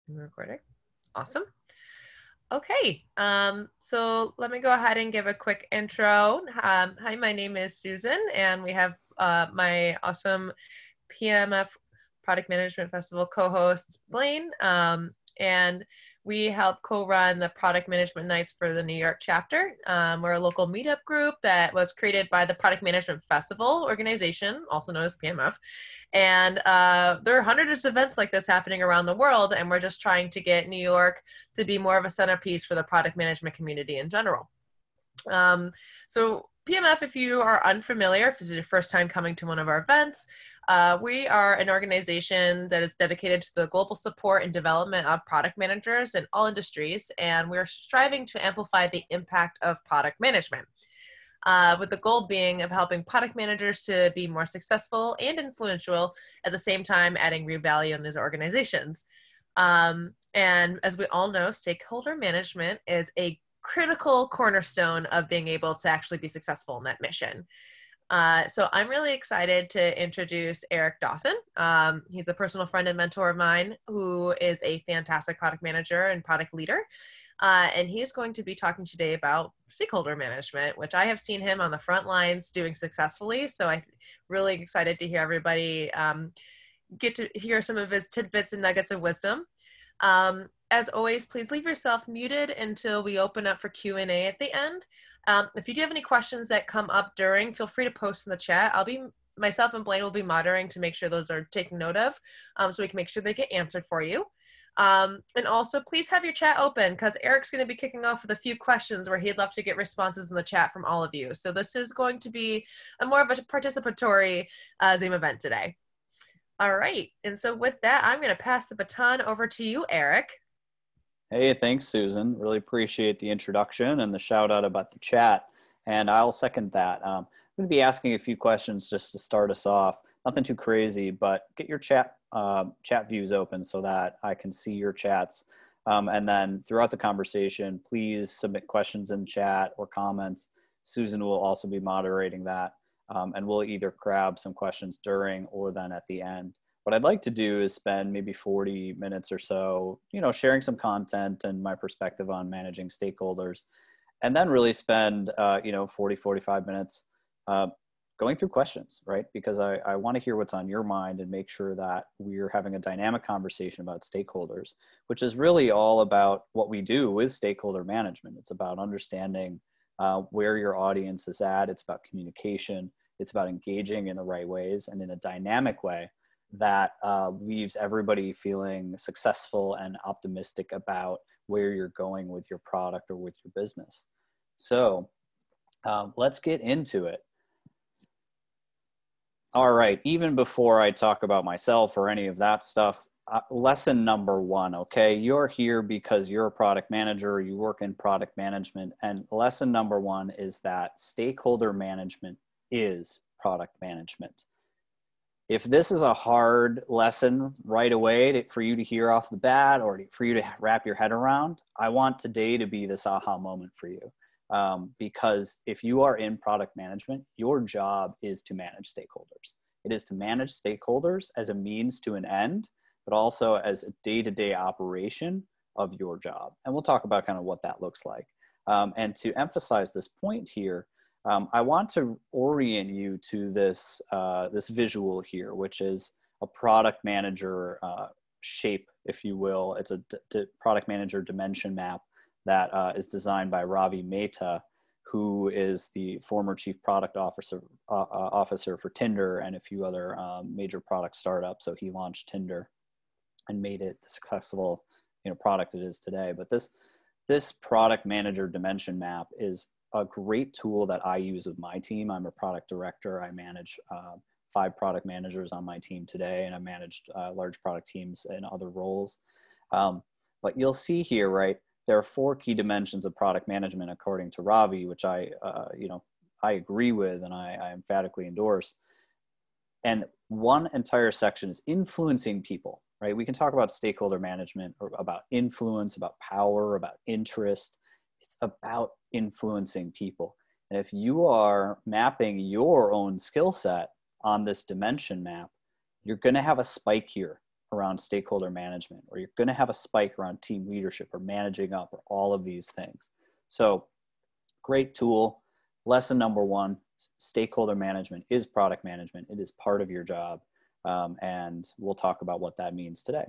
Recording. Awesome. Okay, so let me go ahead and give a quick intro. Hi, my name is Susan, and we have my awesome PMF Product Management Festival co-host, Blaine, and we help co-run the product management nights for the New York chapter. We're a local meetup group that was created by the Product Management Festival organization, also known as PMF. And there are hundreds of events like this happening around the world, and we're just trying to get New York to be more of a centerpiece for the product management community in general. So PMF, if you are unfamiliar, if this is your first time coming to one of our events, we are an organization that is dedicated to the global support and development of product managers in all industries, and we're striving to amplify the impact of product management. With the goal being of helping product managers to be more successful and influential, at the same time adding real value in these organizations. And as we all know, stakeholder management is a critical cornerstone of being able to actually be successful in that mission. So I'm really excited to introduce Erik Dawson. He's a personal friend and mentor of mine who is a fantastic product manager and product leader. And he's going to be talking today about stakeholder management, which I have seen him on the front lines doing successfully. So I'm really excited to hear everybody get to hear some of his tidbits and nuggets of wisdom. As always, please leave yourself muted until we open up for Q&A at the end. If you do have any questions that come up during, feel free to post in the chat. Myself and Blaine will be monitoring to make sure those are taken note of, so we can make sure they get answered for you. And also, please have your chat open because Erik's going to be kicking off with a few questions where he'd love to get responses in the chat from all of you. So this is going to be more of a participatory Zoom event today. All right. And so with that, I'm going to pass the baton over to you, Erik. Hey, thanks, Susan. Really appreciate the introduction and the shout out about the chat. And I'll second that. I'm going to be asking a few questions just to start us off. Nothing too crazy, but get your chat views open so that I can see your chats. And then throughout the conversation, please submit questions in chat or comments. Susan will also be moderating that. And we'll either grab some questions during or then at the end. What I'd like to do is spend maybe 40 minutes or so, sharing some content and my perspective on managing stakeholders, and then really spend, 40, 45 minutes going through questions, right? Because I want to hear what's on your mind and make sure that we're having a dynamic conversation about stakeholders, which is really all about what we do is stakeholder management. It's about understanding where your audience is at. It's about communication. It's about engaging in the right ways and in a dynamic way that leaves everybody feeling successful and optimistic about where you're going with your product or with your business. So let's get into it. All right, even before I talk about myself or any of that stuff, lesson number one, okay? You're here because you're a product manager, you work in product management, and lesson number one is that stakeholder management is product management. If this is a hard lesson right away for you to hear off the bat or for you to wrap your head around, I want today to be this aha moment for you. Because if you are in product management, your job is to manage stakeholders. It is to manage stakeholders as a means to an end, but also as a day-to-day operation of your job. And we'll talk about kind of what that looks like. And to emphasize this point here, I want to orient you to this, this visual here, which is a product manager shape, if you will. It's a product manager dimension map that is designed by Ravi Mehta, who is the former chief product officer for Tinder and a few other major product startups. So he launched Tinder and made it the successful product it is today. But this product manager dimension map is a great tool that I use with my team. I'm a product director. I manage 5 product managers on my team today, and I managed large product teams in other roles. But you'll see here, right, there are 4 key dimensions of product management according to Ravi, which I agree with and I emphatically endorse. And one entire section is influencing people, right? We can talk about stakeholder management or about influence, about power, about interest. It's about influencing people. And if you are mapping your own skill set on this dimension map, you're going to have a spike here around stakeholder management, or you're going to have a spike around team leadership or managing up or all of these things. So great tool. Lesson number one, stakeholder management is product management. It is part of your job. And we'll talk about what that means today.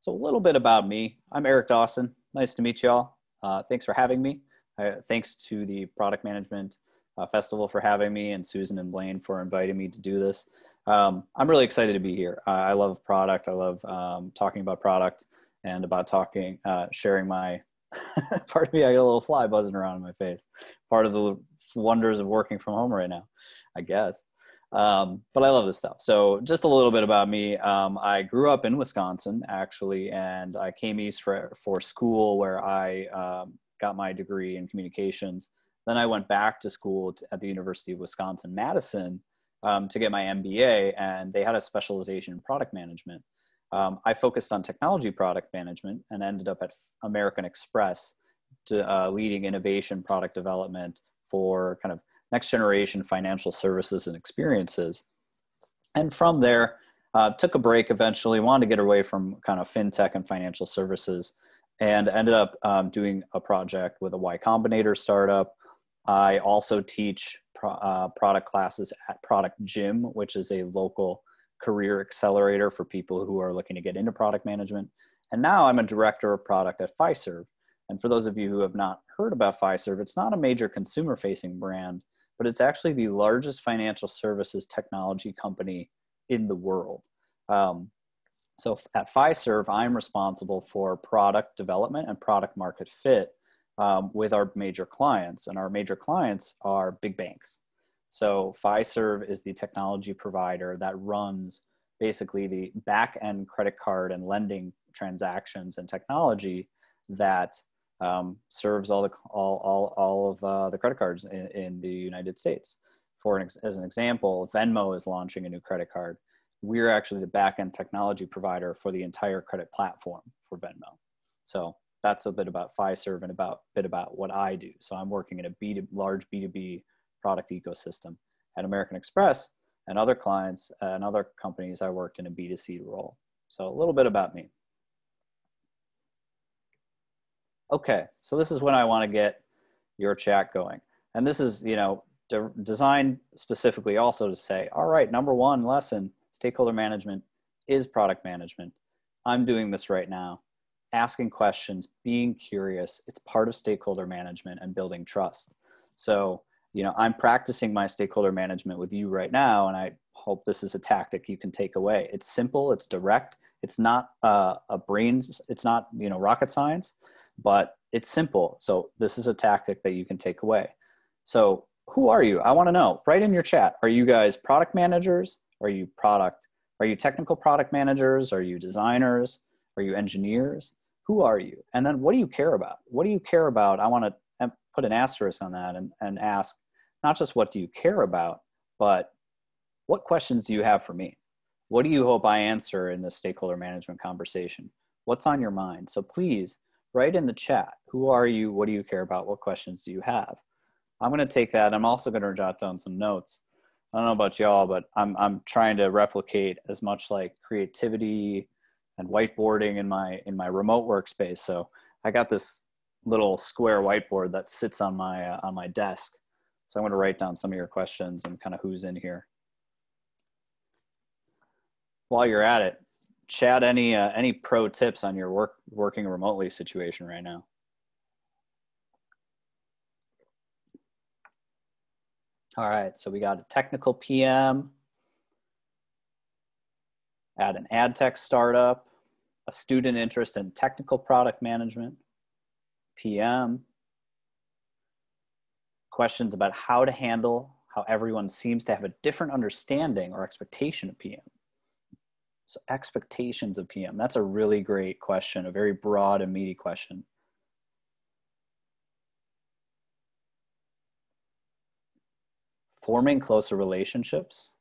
So a little bit about me. I'm Erik Dawson. Nice to meet y'all. Thanks for having me. Thanks to the Product Management Festival for having me, and Susan and Blaine for inviting me to do this. I'm really excited to be here. I love product. I love talking about product and about sharing my, part of me, I got a little fly buzzing around in my face. Part of the wonders of working from home right now, I guess. But I love this stuff. So just a little bit about me. I grew up in Wisconsin, actually, and I came east for school, where I got my degree in communications. Then I went back to school at the University of Wisconsin-Madison to get my MBA, and they had a specialization in product management. I focused on technology product management and ended up at American Express leading innovation product development for kind of next generation financial services and experiences. And from there, took a break eventually, wanted to get away from kind of fintech and financial services, and ended up doing a project with a Y Combinator startup. I also teach product classes at Product Gym, which is a local career accelerator for people who are looking to get into product management. And now I'm a director of product at Fiserv. And for those of you who have not heard about Fiserv, it's not a major consumer-facing brand, but it's actually the largest financial services technology company in the world. So at Fiserv, I'm responsible for product development and product market fit with our major clients. And our major clients are big banks. So Fiserv is the technology provider that runs basically the back-end credit card and lending transactions and technology that serves all of the credit cards in the United States. As an example, Venmo is launching a new credit card. We're actually the back-end technology provider for the entire credit platform for Venmo. So that's a bit about Fiserv and a bit about what I do. So I'm working in a large B2B product ecosystem. At American Express and other clients and other companies, I worked in a B2C role. So a little bit about me. Okay, so this is when I want to get your chat going. And this is, designed specifically also to say, all right, number one lesson, stakeholder management is product management. I'm doing this right now. Asking questions, being curious, it's part of stakeholder management and building trust. So, I'm practicing my stakeholder management with you right now, and I hope this is a tactic you can take away. It's simple, it's direct, it's not it's not, rocket science, but it's simple. So this is a tactic that you can take away. So who are you? I want to know. Write in your chat. Are you guys product managers? Are you technical product managers? Are you designers? Are you engineers? Who are you? And then what do you care about? What do you care about? I want to put an asterisk on that and ask, not just what do you care about, but what questions do you have for me? What do you hope I answer in this stakeholder management conversation? What's on your mind? So please write in the chat. Who are you? What do you care about? What questions do you have? I'm going to take that. I'm also going to jot down some notes. I don't know about y'all, but I'm trying to replicate as much like creativity and whiteboarding in my remote workspace. So I got this little square whiteboard that sits on my desk. So I'm going to write down some of your questions and kind of who's in here. While you're at it, chat any pro tips on your working remotely situation right now. All right, so we got a technical PM at an ad tech startup, a student interest in technical product management, PM, questions about how to handle how everyone seems to have a different understanding or expectation of PM. So expectations of PM, that's a really great question, a very broad and meaty question. Forming closer relationships.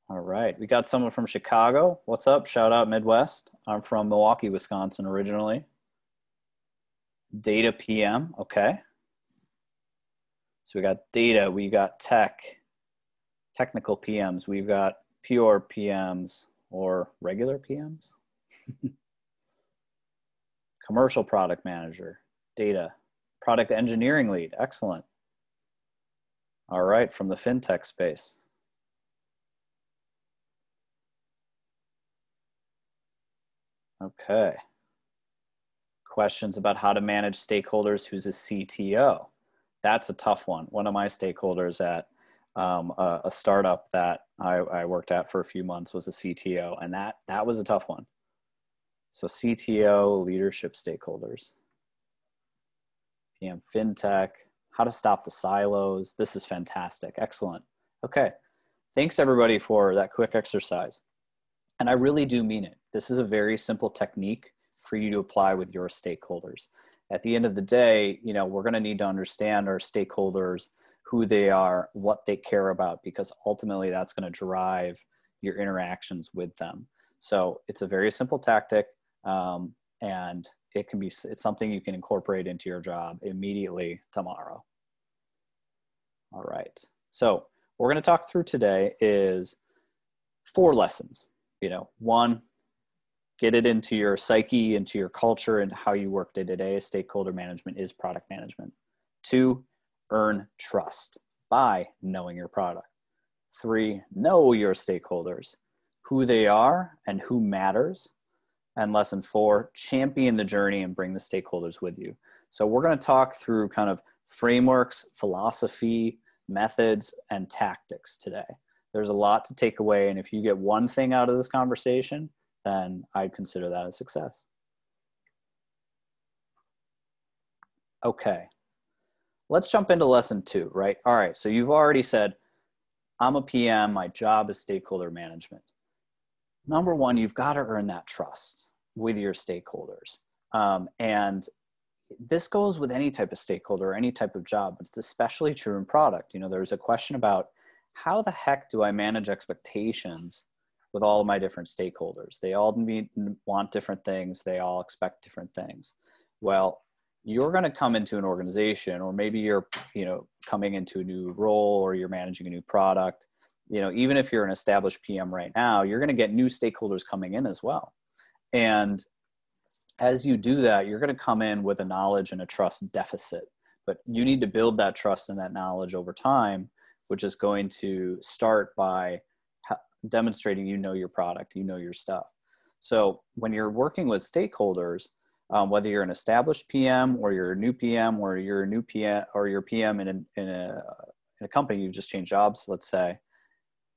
All right, we got someone from Chicago. What's up? Shout out Midwest. I'm from Milwaukee, Wisconsin originally. Data PM, okay. So we got data, we got tech, technical PMs, we've got pure PMs or regular PMs. Commercial product manager, data, product engineering lead, excellent. All right, from the fintech space. Okay. Questions about how to manage stakeholders who's a CTO. That's a tough one. One of my stakeholders at a startup that I worked at for a few months was a CTO, and that was a tough one. So CTO, leadership stakeholders. PM fintech, how to stop the silos. This is fantastic. Excellent. Okay. Thanks everybody for that quick exercise. And I really do mean it. This is a very simple technique for you to apply with your stakeholders. At the end of the day, you know, we're going to need to understand our stakeholders, who they are, what they care about, because ultimately that's going to drive your interactions with them. So it's a very simple tactic, and it's something you can incorporate into your job immediately tomorrow. All right. So what we're going to talk through today is 4 lessons. You know, 1, get it into your psyche, into your culture, and how you work day to day. Stakeholder management is product management. 2, earn trust by knowing your product. 3, know your stakeholders, who they are and who matters. And lesson 4, champion the journey and bring the stakeholders with you. So we're going to talk through kind of frameworks, philosophy, methods, and tactics today. There's a lot to take away, and if you get one thing out of this conversation, then I'd consider that a success. Okay, let's jump into lesson 2, right? All right, so you've already said, I'm a PM, my job is stakeholder management. Number 1, you've got to earn that trust with your stakeholders. And this goes with any type of stakeholder, any type of job, but it's especially true in product. You know, there's a question about how the heck do I manage expectations with all of my different stakeholders? They all want different things. They all expect different things. Well, you're going to come into an organization, or maybe you're, you know, coming into a new role, or you're managing a new product. You know, even if you're an established PM right now, you're going to get new stakeholders coming in as well. And as you do that, you're going to come in with a knowledge and a trust deficit, but you need to build that trust and that knowledge over time, which is going to start by demonstrating you know your product, you know your stuff. So when you're working with stakeholders, whether you're an established PM or you're a new PM, or you're a new PM, or you're PM in a company, you've just changed jobs, let's say,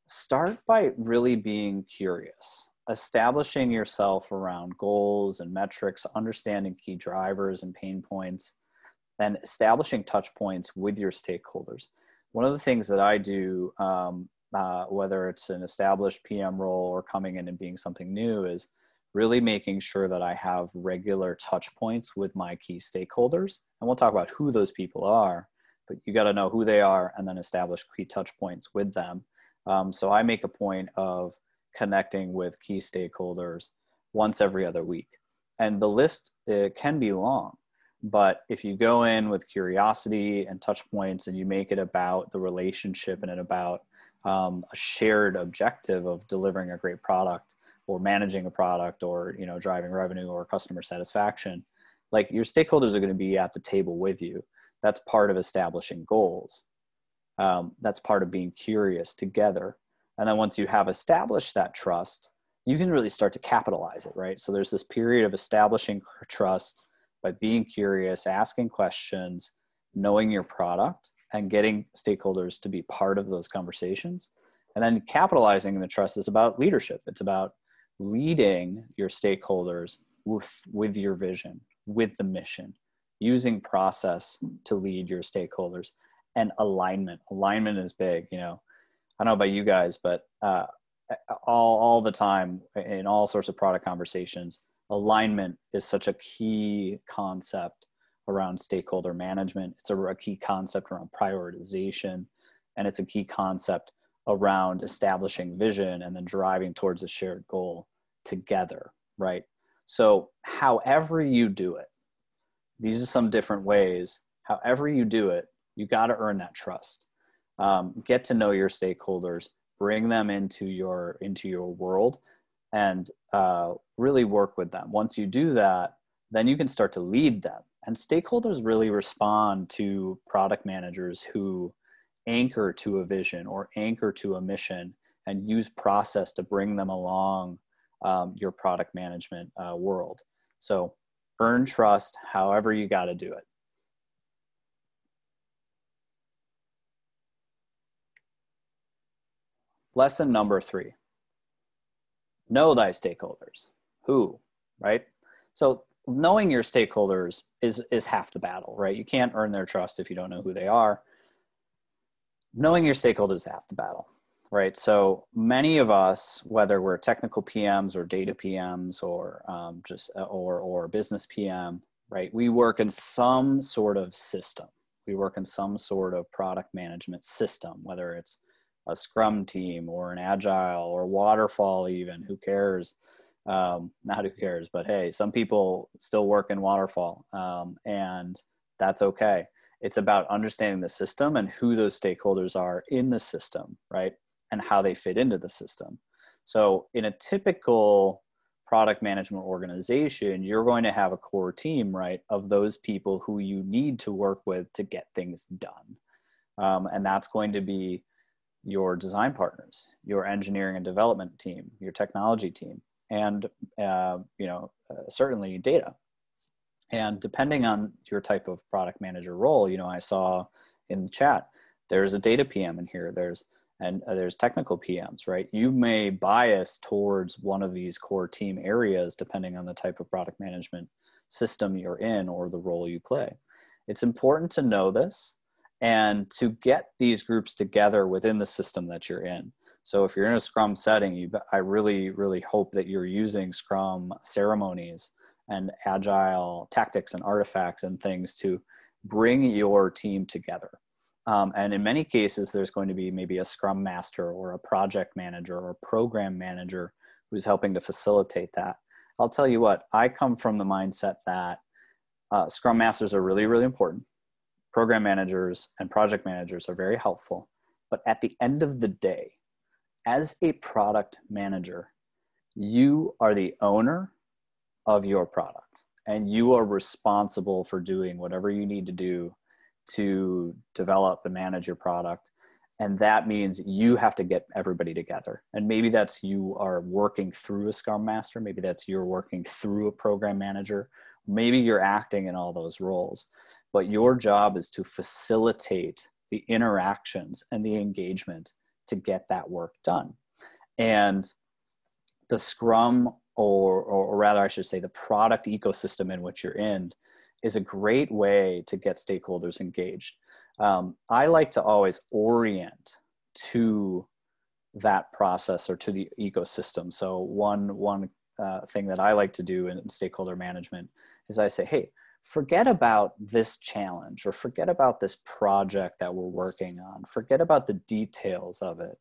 start by really being curious, establishing yourself around goals and metrics, understanding key drivers and pain points, and establishing touch points with your stakeholders. One of the things that I do, whether it's an established PM role or coming in and being something new, is really making sure that I have regular touch points with my key stakeholders. And we'll talk about who those people are, but you got to know who they are and then establish key touch points with them. So I make a point of connecting with key stakeholders once every other week. And the list, it can be long, but if you go in with curiosity and touch points, and you make it about the relationship and about a shared objective of delivering a great product, or managing a product, or, you know, driving revenue or customer satisfaction, like, your stakeholders are going to be at the table with you. That's part of establishing goals. That's part of being curious together. And then once you have established that trust, you can really start to capitalize it, right? So there's this period of establishing trust by being curious, asking questions, knowing your product, and getting stakeholders to be part of those conversations. And then capitalizing the trust is about leadership. It's about leading your stakeholders with your vision, with the mission, using process to lead your stakeholders. And alignment. Alignment is big. You know, I don't know about you guys, but all the time in all sorts of product conversations, alignment is such a key concept around stakeholder management. It's a key concept around prioritization, and it's a key concept around establishing vision and then driving towards a shared goal together, right? So however you do it, these are some different ways. However you do it, You got to earn that trust. Get to know your stakeholders, bring them into your world, and really work with them. Once you do that, then you can start to lead them. And stakeholders really respond to product managers who anchor to a vision or anchor to a mission and use process to bring them along your product management world. So earn trust however you got to do it. Lesson number 3, know thy stakeholders. Who, right? So knowing your stakeholders is half the battle, right? You can't earn their trust if you don't know who they are. Knowing your stakeholders is half the battle, right? So many of us, whether we're technical PMs or data PMs or or business PM, right? We work in some sort of system. We work in some sort of product management system, whether it's a Scrum team or an Agile or Waterfall even, who cares? Not who cares, but hey, some people still work in Waterfall, and that's okay. It's about understanding the system and who those stakeholders are in the system, right? And how they fit into the system. So in a typical product management organization, you're going to have a core team, right, of those people who you need to work with to get things done. And that's going to be your design partners, your engineering and development team, your technology team, and certainly data. And depending on your type of product manager role, I saw in the chat, there's a data PM in here, there's technical PMs, right? You may bias towards one of these core team areas depending on the type of product management system you're in or the role you play. It's important to know this and to get these groups together within the system that you're in. So if you're in a Scrum setting, I really, really hope that you're using Scrum ceremonies and Agile tactics and artifacts and things to bring your team together. And in many cases, there's going to be maybe a Scrum Master or a project manager or a program manager who's helping to facilitate that. I'll tell you what, I come from the mindset that Scrum Masters are really, really important. Program managers and project managers are very helpful. But at the end of the day, as a product manager, you are the owner of your product and you are responsible for doing whatever you need to do to develop and manage your product. And that means you have to get everybody together. And maybe that's you are working through a Scrum Master. Maybe that's you're working through a program manager. Maybe you're acting in all those roles. But your job is to facilitate the interactions and the engagement to get that work done. And the Scrum, or rather I should say the product ecosystem in which you're in, is a great way to get stakeholders engaged. I like to always orient to that process or to the ecosystem. So one thing that I like to do in stakeholder management is I say, hey, forget about this challenge or forget about this project that we're working on. Forget about the details of it.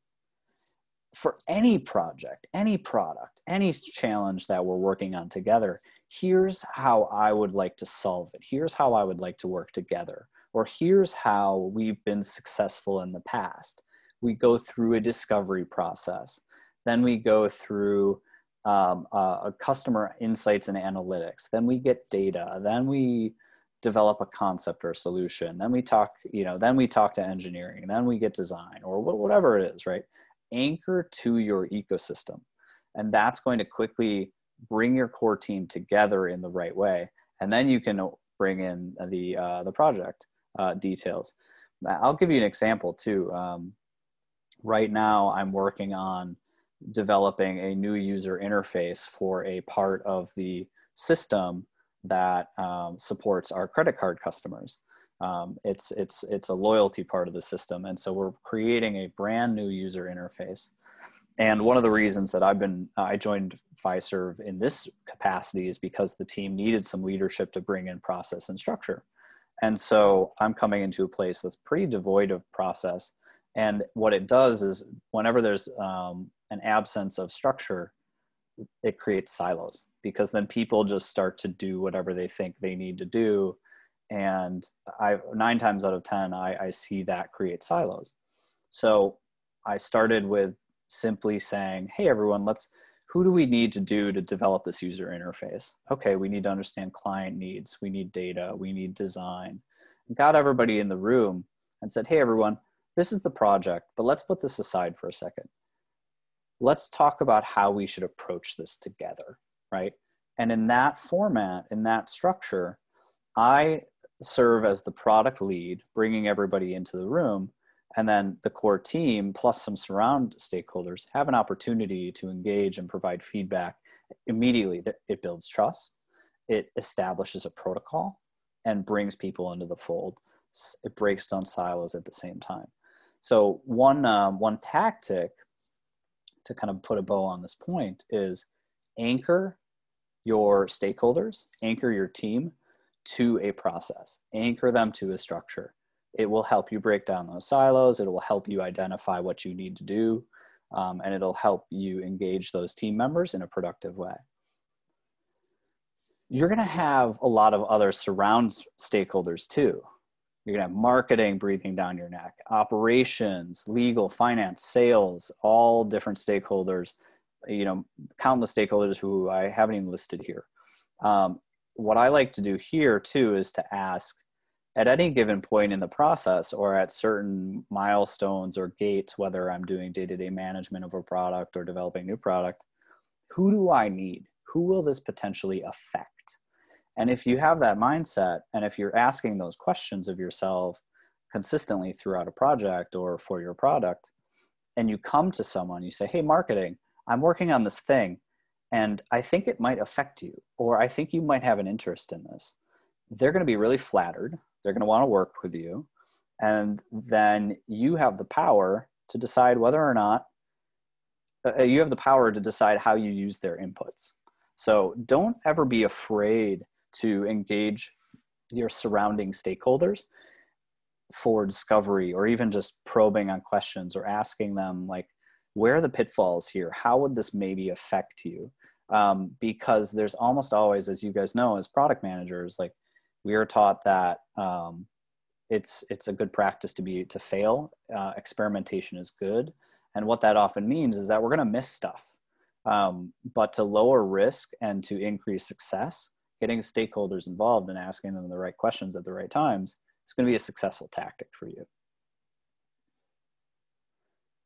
For any project, any product, any challenge that we're working on together, here's how I would like to solve it. Here's how I would like to work together. Or here's how we've been successful in the past. We go through a discovery process. Then we go through a customer insights and analytics. Then we get data. Then we develop a concept or a solution. Then we talk, then we talk to engineering. Then we get design or whatever it is, right? Anchor to your ecosystem. And that's going to quickly bring your core team together in the right way. And then you can bring in the project details. I'll give you an example too. Right now I'm working on developing a new user interface for a part of the system that supports our credit card customers. It's a loyalty part of the system. And so we're creating a brand new user interface. And one of the reasons that I joined Fiserv in this capacity is because the team needed some leadership to bring in process and structure. And so I'm coming into a place that's pretty devoid of process. And what it does is whenever there's an absence of structure, it creates silos, because then people just start to do whatever they think they need to do. And 9 times out of 10, I see that create silos. So I started with simply saying, hey, everyone, who do we need to do to develop this user interface? Okay, we need to understand client needs. We need data. We need design. Got everybody in the room and said, hey, everyone, this is the project, but let's put this aside for a second. Let's talk about how we should approach this together, right? And in that format, in that structure, I serve as the product lead, bringing everybody into the room, and then the core team plus some surround stakeholders have an opportunity to engage and provide feedback immediately. It builds trust, it establishes a protocol, and brings people into the fold. It breaks down silos at the same time. So one tactic to kind of put a bow on this point is anchor your stakeholders, anchor your team to a process, anchor them to a structure. It will help you break down those silos. It will help you identify what you need to do, and it'll help you engage those team members in a productive way. You're going to have a lot of other surround stakeholders too. You're going to have marketing breathing down your neck, operations, legal, finance, sales, all different stakeholders, countless stakeholders who I haven't even listed here. What I like to do here too is to ask, at any given point in the process or at certain milestones or gates, whether I'm doing day-to-day management of a product or developing new product, who do I need? Who will this potentially affect? And if you have that mindset, and if you're asking those questions of yourself consistently throughout a project or for your product, and you come to someone, you say, hey, marketing, I'm working on this thing, and I think it might affect you, or I think you might have an interest in this. They're going to be really flattered. They're going to want to work with you. And then you have the power to decide whether or not, you have the power to decide how you use their inputs. So don't ever be afraid to engage your surrounding stakeholders for discovery, or even just probing on questions or asking them, like, where are the pitfalls here? How would this maybe affect you? Because there's almost always, as you guys know, as product managers, like, we are taught that it's a good practice to fail. Experimentation is good. And what that often means is that we're going to miss stuff. But to lower risk and to increase success, getting stakeholders involved and asking them the right questions at the right times, it's going to be a successful tactic for you.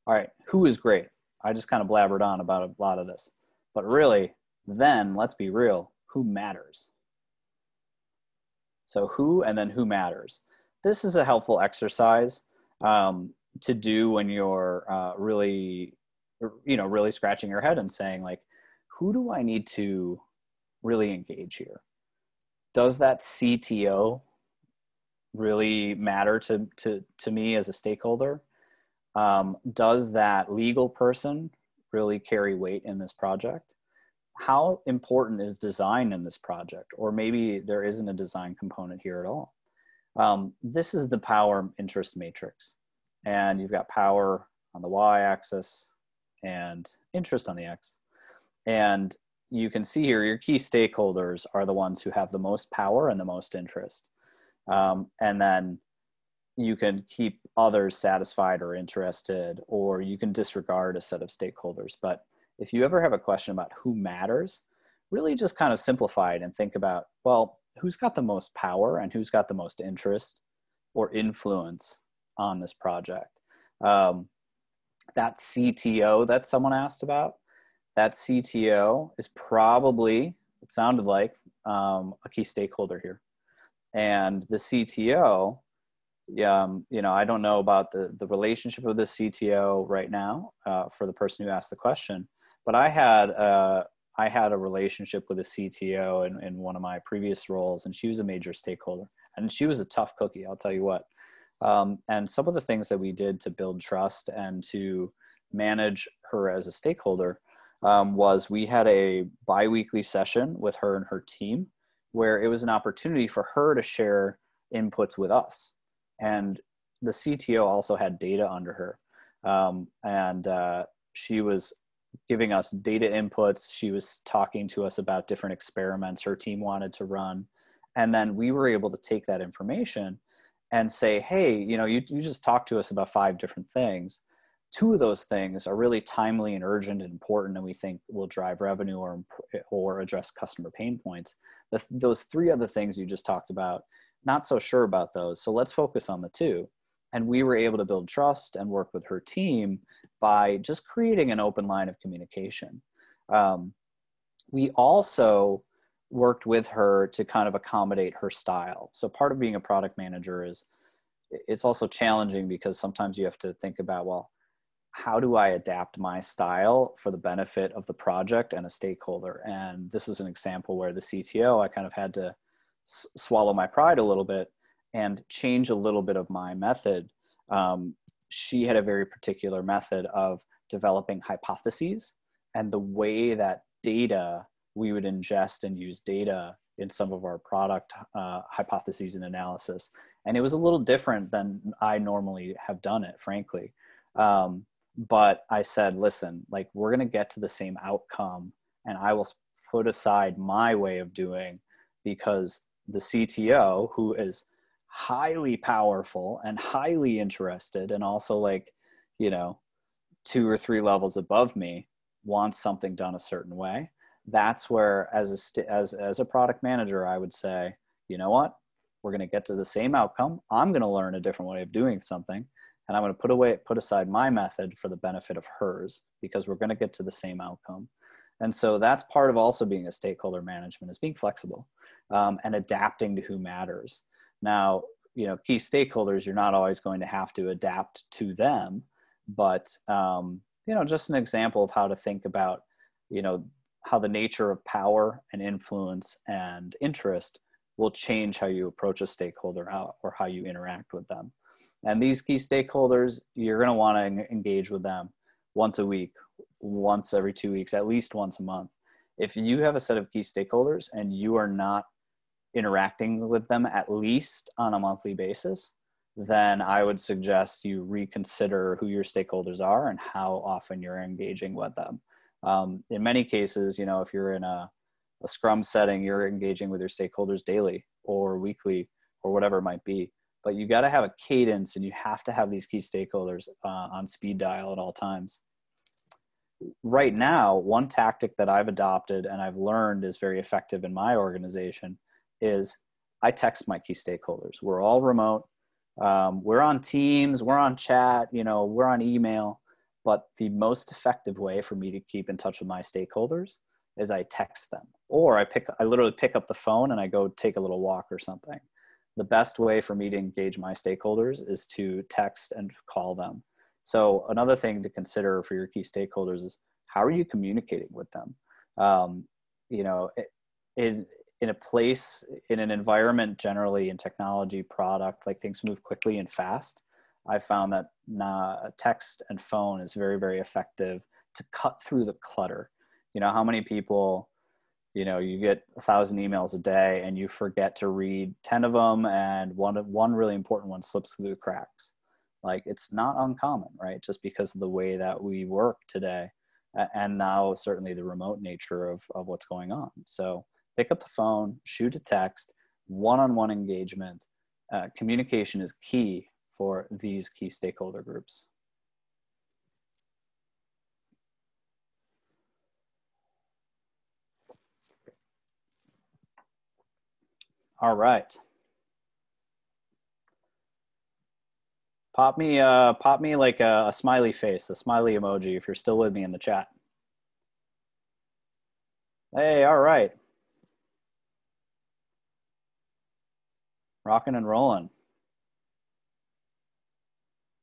All right, who is great? I just kind of blabbered on about a lot of this. But really, then, let's be real, who matters? So who, and then who matters? This is a helpful exercise to do when you're really scratching your head and saying, like, who do I need to really engage here? Does that CTO really matter to me as a stakeholder? Does that legal person really carry weight in this project? How important is design in this project? Or maybe there isn't a design component here at all. This is the power interest matrix. And you've got power on the y-axis and interest on the x. And you can see here, your key stakeholders are the ones who have the most power and the most interest. And then you can keep others satisfied or interested, or you can disregard a set of stakeholders. But if you ever have a question about who matters, really just kind of simplify it and think about, well, who's got the most power and who's got the most interest or influence on this project? That CTO that someone asked about, that CTO is probably, it sounded like, a key stakeholder here. And the CTO, I don't know about the relationship of the CTO right now for the person who asked the question, but I had a relationship with a CTO in one of my previous roles, and she was a major stakeholder, and she was a tough cookie, I'll tell you what. And some of the things that we did to build trust and to manage her as a stakeholder was we had a bi-weekly session with her and her team where it was an opportunity for her to share inputs with us. And the CTO also had data under her. She was giving us data inputs. She was talking to us about different experiments her team wanted to run. And then we were able to take that information and say, hey, you just talked to us about 5 different things. 2 of those things are really timely and urgent and important, and we think will drive revenue or address customer pain points. Those 3 other things you just talked about, not so sure about those. So let's focus on the 2. And we were able to build trust and work with her team by just creating an open line of communication. We also worked with her to kind of accommodate her style. So part of being a product manager is it's also challenging because sometimes you have to think about, well, how do I adapt my style for the benefit of the project and a stakeholder? And this is an example where the CTO, I kind of had to swallow my pride a little bit and change a little bit of my method. She had a very particular method of developing hypotheses, and the way that we would ingest and use data in some of our product hypotheses and analysis. And it was a little different than I normally have done it, frankly. But I said, listen, like, we're going to get to the same outcome, and I will put aside my way of doing, because the CTO, who is highly powerful and highly interested, and also 2 or 3 levels above me, wants something done a certain way. That's where, as a product manager, I would say, you know what, we're going to get to the same outcome. I'm going to learn a different way of doing something, and I'm going to put aside my method for the benefit of hers, because we're going to get to the same outcome. And so that's part of also being a stakeholder management, is being flexible and adapting to who matters. Now, key stakeholders, you're not always going to have to adapt to them, but just an example of how to think about, how the nature of power and influence and interest will change how you approach a stakeholder or how you interact with them. And these key stakeholders, you're going to want to engage with them once a week, once every 2 weeks, at least once a month. If you have a set of key stakeholders and you are not interacting with them at least on a monthly basis, then I would suggest you reconsider who your stakeholders are and how often you're engaging with them. In many cases, if you're in a Scrum setting, you're engaging with your stakeholders daily or weekly or whatever it might be. But you got to have a cadence, and you have to have these key stakeholders on speed dial at all times. Right now, one tactic that I've adopted and I've learned is very effective in my organization is I text my key stakeholders. We're all remote. We're on Teams, we're on chat, we're on email. But the most effective way for me to keep in touch with my stakeholders is I text them, or I literally pick up the phone and I go take a little walk or something. The best way for me to engage my stakeholders is to text and call them. So another thing to consider for your key stakeholders is, how are you communicating with them? In a place, in an environment, generally in technology, product, like, things move quickly and fast. I found that text and phone is very, very effective to cut through the clutter. How many people, you get 1,000 emails a day and you forget to read 10 of them, and one really important one slips through the cracks. Like, it's not uncommon, right? Just because of the way that we work today, and now certainly the remote nature of what's going on. So pick up the phone, shoot a text, one-on-one engagement. Communication is key for these key stakeholder groups. All right. Pop me like a smiley face, a smiley emoji, if you're still with me in the chat. Hey, all right. Rocking and rolling.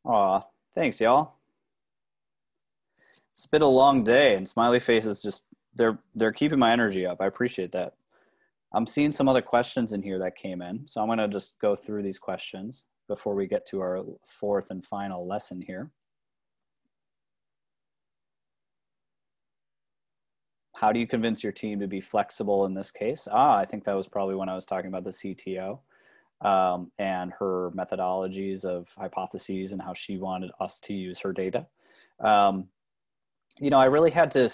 Aw, thanks, y'all. It's been a long day, and smiley faces just, they're keeping my energy up. I appreciate that. I'm seeing some other questions in here that came in, so I'm going to just go through these questions before we get to our 4th and final lesson here. How do you convince your team to be flexible in this case? I think that was probably when I was talking about the CTO and her methodologies of hypotheses and how she wanted us to use her data. I really had to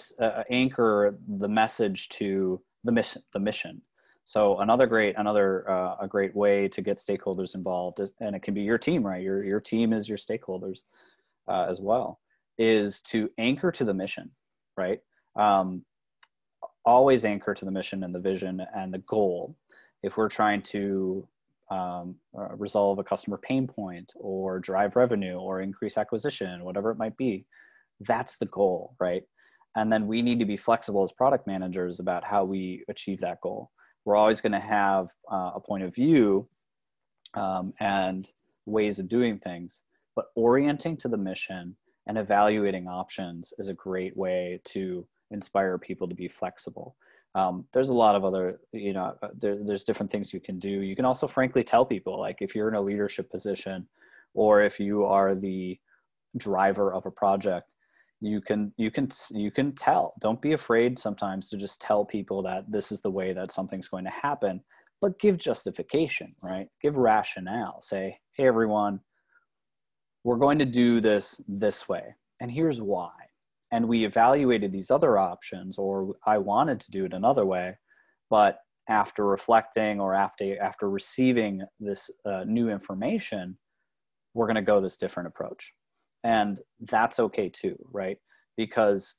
anchor the message to the mission. So a great way to get stakeholders involved is, and it can be your team, right? Your team is your stakeholders as well, is to anchor to the mission, right? Always anchor to the mission and the vision and the goal. If we're trying to resolve a customer pain point or drive revenue or increase acquisition, whatever it might be, that's the goal, right? And then we need to be flexible as product managers about how we achieve that goal. We're always going to have a point of view and ways of doing things, but orienting to the mission and evaluating options is a great way to inspire people to be flexible. There's a lot of other, there's different things you can do. You can also frankly tell people, like if you're in a leadership position or if you are the driver of a project, you can tell. Don't be afraid sometimes to just tell people that this is the way that something's going to happen, but give justification, right? Give rationale. Say, hey, everyone, we're going to do this way, and here's why. And we evaluated these other options, or I wanted to do it another way, but after reflecting or after receiving this new information, we're going to go this different approach. And that's okay too, right? Because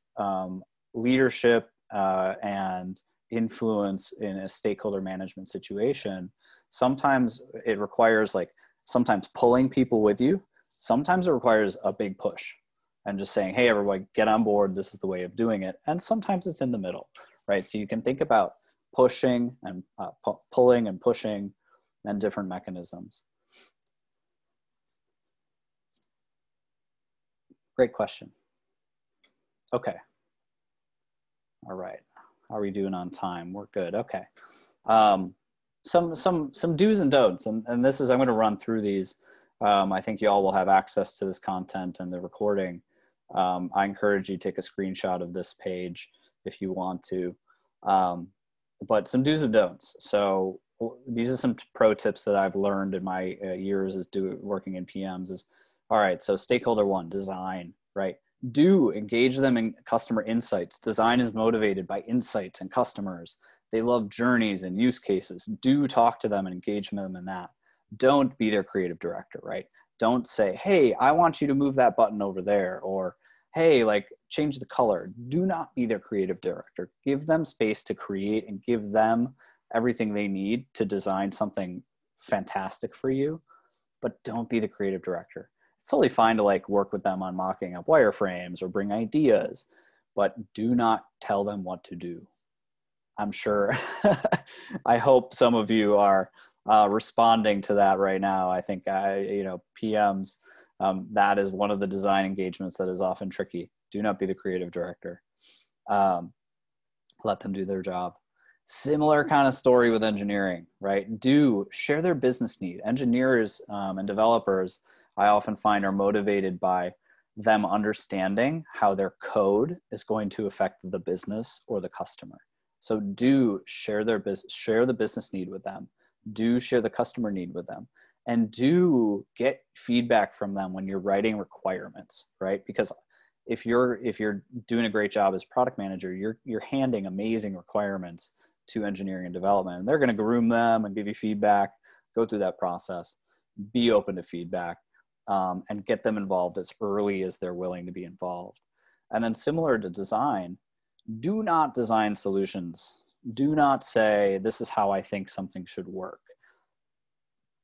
leadership and influence in a stakeholder management situation, sometimes it requires sometimes pulling people with you. Sometimes it requires a big push and just saying, hey, everybody, get on board. This is the way of doing it. And sometimes it's in the middle, right? So you can think about pushing and pulling and pushing and different mechanisms. Great question. Okay. All right. How are we doing on time? We're good. Okay. Some do's and don'ts, and this is, I'm going to run through these. I think you all will have access to this content and the recording. I encourage you to take a screenshot of this page if you want to. But some do's and don'ts. So these are some pro tips that I've learned in my years as working in PMs is, all right, so stakeholder one, design, right? Do engage them in customer insights. Design is motivated by insights and customers. They love journeys and use cases. Do talk to them and engage them in that. Don't be their creative director, right? Don't say, hey, I want you to move that button over there, or hey, change the color. Do not be their creative director. Give them space to create and give them everything they need to design something fantastic for you, but don't be the creative director. It's totally fine to work with them on mocking up wireframes or bring ideas, but do not tell them what to do. I'm sure, I hope some of you are responding to that right now. I think, PMs, that is one of the design engagements that is often tricky. Do not be the creative director. Let them do their job. Similar kind of story with engineering, right? Do share their business need. Engineers and developers, I often find, are motivated by them understanding how their code is going to affect the business or the customer. So do share the business need with them. Do share the customer need with them, and do get feedback from them when you're writing requirements, right? Because if you're doing a great job as product manager, you're handing amazing requirements to engineering and development, and they're going to groom them and give you feedback. Go through that process. Be open to feedback, and get them involved as early as they're willing to be involved. And then similar to design, do not design solutions. Do not say, this is how I think something should work.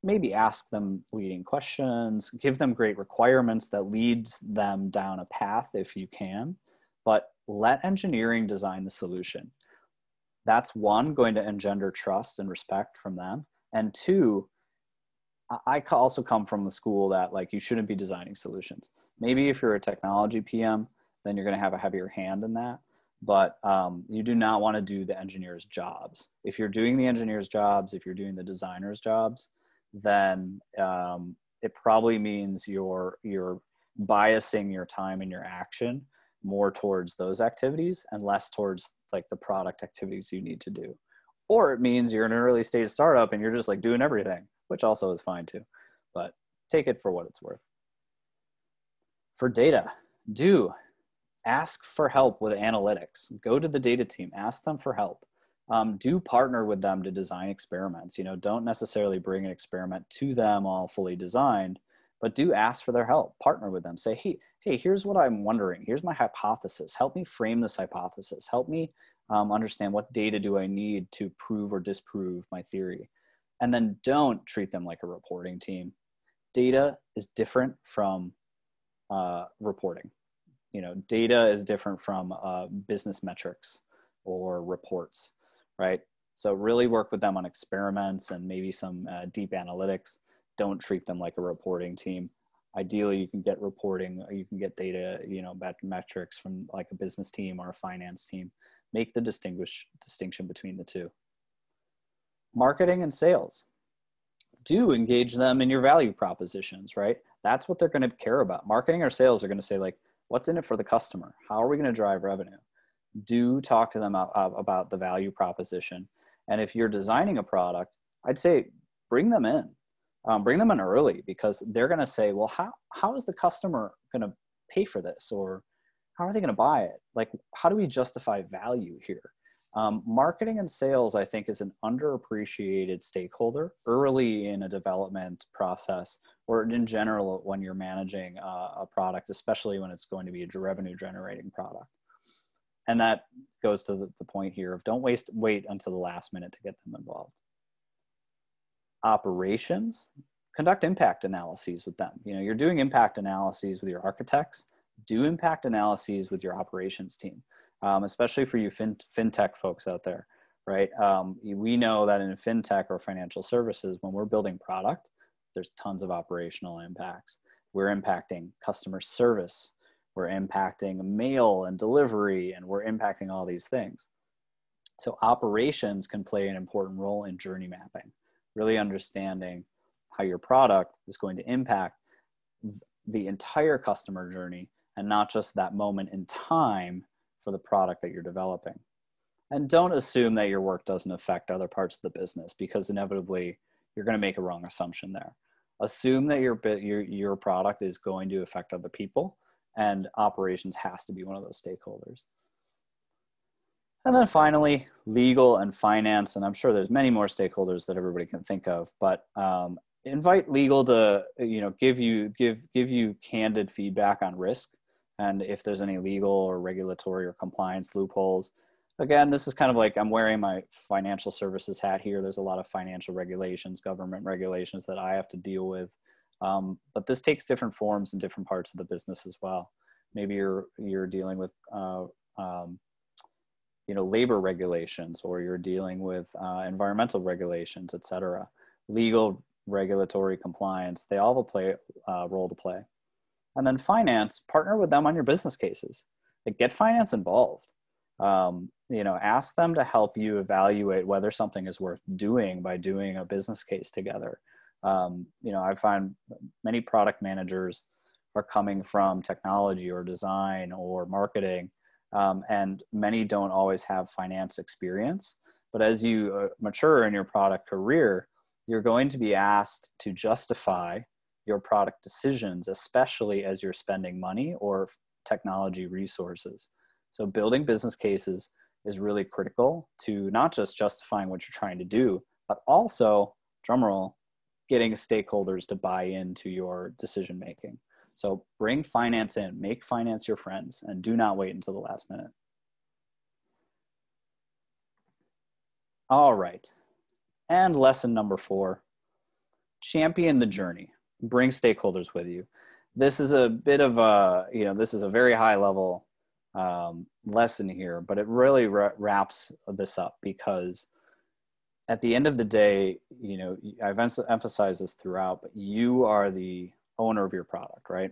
Maybe ask them leading questions, give them great requirements that leads them down a path if you can, but let engineering design the solution. That's one, going to engender trust and respect from them. And two, I also come from the school that you shouldn't be designing solutions. Maybe if you're a technology PM, then you're going to have a heavier hand in that. But you do not want to do the engineer's jobs. If you're doing the engineer's jobs, if you're doing the designer's jobs, then it probably means you're biasing your time and your action more towards those activities and less towards the product activities you need to do. Or it means you're in an early stage startup and you're just doing everything, which also is fine too. But take it for what it's worth. For data, do ask for help with analytics. Go to the data team, ask them for help. Do partner with them to design experiments. You know, don't necessarily bring an experiment to them all fully designed, but do ask for their help. Partner with them. Say, hey, here's what I'm wondering. Here's my hypothesis. Help me frame this hypothesis. Help me understand what data do I need to prove or disprove my theory. And then don't treat them like a reporting team. Data is different from reporting. You know, data is different from business metrics or reports, right? So really work with them on experiments and maybe some deep analytics. Don't treat them like a reporting team. Ideally, you can get reporting, or you can get data, you know, metrics from like a business team or a finance team. Make the distinction between the two. Marketing and sales. Do engage them in your value propositions, right? That's what they're going to care about. Marketing or sales are going to say, like, what's in it for the customer? How are we going to drive revenue? Do talk to them about the value proposition. And if you're designing a product, I'd say bring them in. Bring them in early, because they're going to say, well, how is the customer going to pay for this? Or how are they going to buy it? Like, how do we justify value here? Marketing and sales, I think, is an underappreciated stakeholder early in a development process, or in general when you're managing a product, especially when it's going to be a revenue generating product. And that goes to the point here of don't wait until the last minute to get them involved. Operations, conduct impact analyses with them. You know, you're doing impact analyses with your architects. Do impact analyses with your operations team, especially for you fintech folks out there, right? We know that in fintech or financial services, when we're building product, there's tons of operational impacts. We're impacting customer service. We're impacting mail and delivery, and we're impacting all these things. So operations can play an important role in journey mapping, really understanding how your product is going to impact the entire customer journey and not just that moment in time for the product that you're developing. And don't assume that your work doesn't affect other parts of the business, because inevitably you're going to make a wrong assumption there. Assume that your product is going to affect other people, and operations has to be one of those stakeholders. And then finally, legal and finance, and I'm sure there's many more stakeholders that everybody can think of, but invite legal to, you know, give you candid feedback on risk, and if there's any legal or regulatory or compliance loopholes. Again, this is kind of like I'm wearing my financial services hat here. There's a lot of financial regulations, government regulations that I have to deal with. But this takes different forms in different parts of the business as well. Maybe you're dealing with you know, labor regulations, or you're dealing with environmental regulations, et cetera. Legal, regulatory, compliance, they all play a role to play. And then finance, partner with them on your business cases. Like, get finance involved. You know, ask them to help you evaluate whether something is worth doing by doing a business case together. You know, I find many product managers are coming from technology or design or marketing, and many don't always have finance experience. But as you mature in your product career, you're going to be asked to justify your product decisions, especially as you're spending money or technology resources. So building business cases is really critical to not just justifying what you're trying to do, but also, drumroll, getting stakeholders to buy into your decision making. So bring finance in, make finance your friends, and do not wait until the last minute. All right. And lesson number 4, champion the journey. Bring stakeholders with you. This is a bit of a, you know, this is a very high level lesson here, but it really wraps this up, because at the end of the day, you know, I've emphasized this throughout, but you are the owner of your product, right?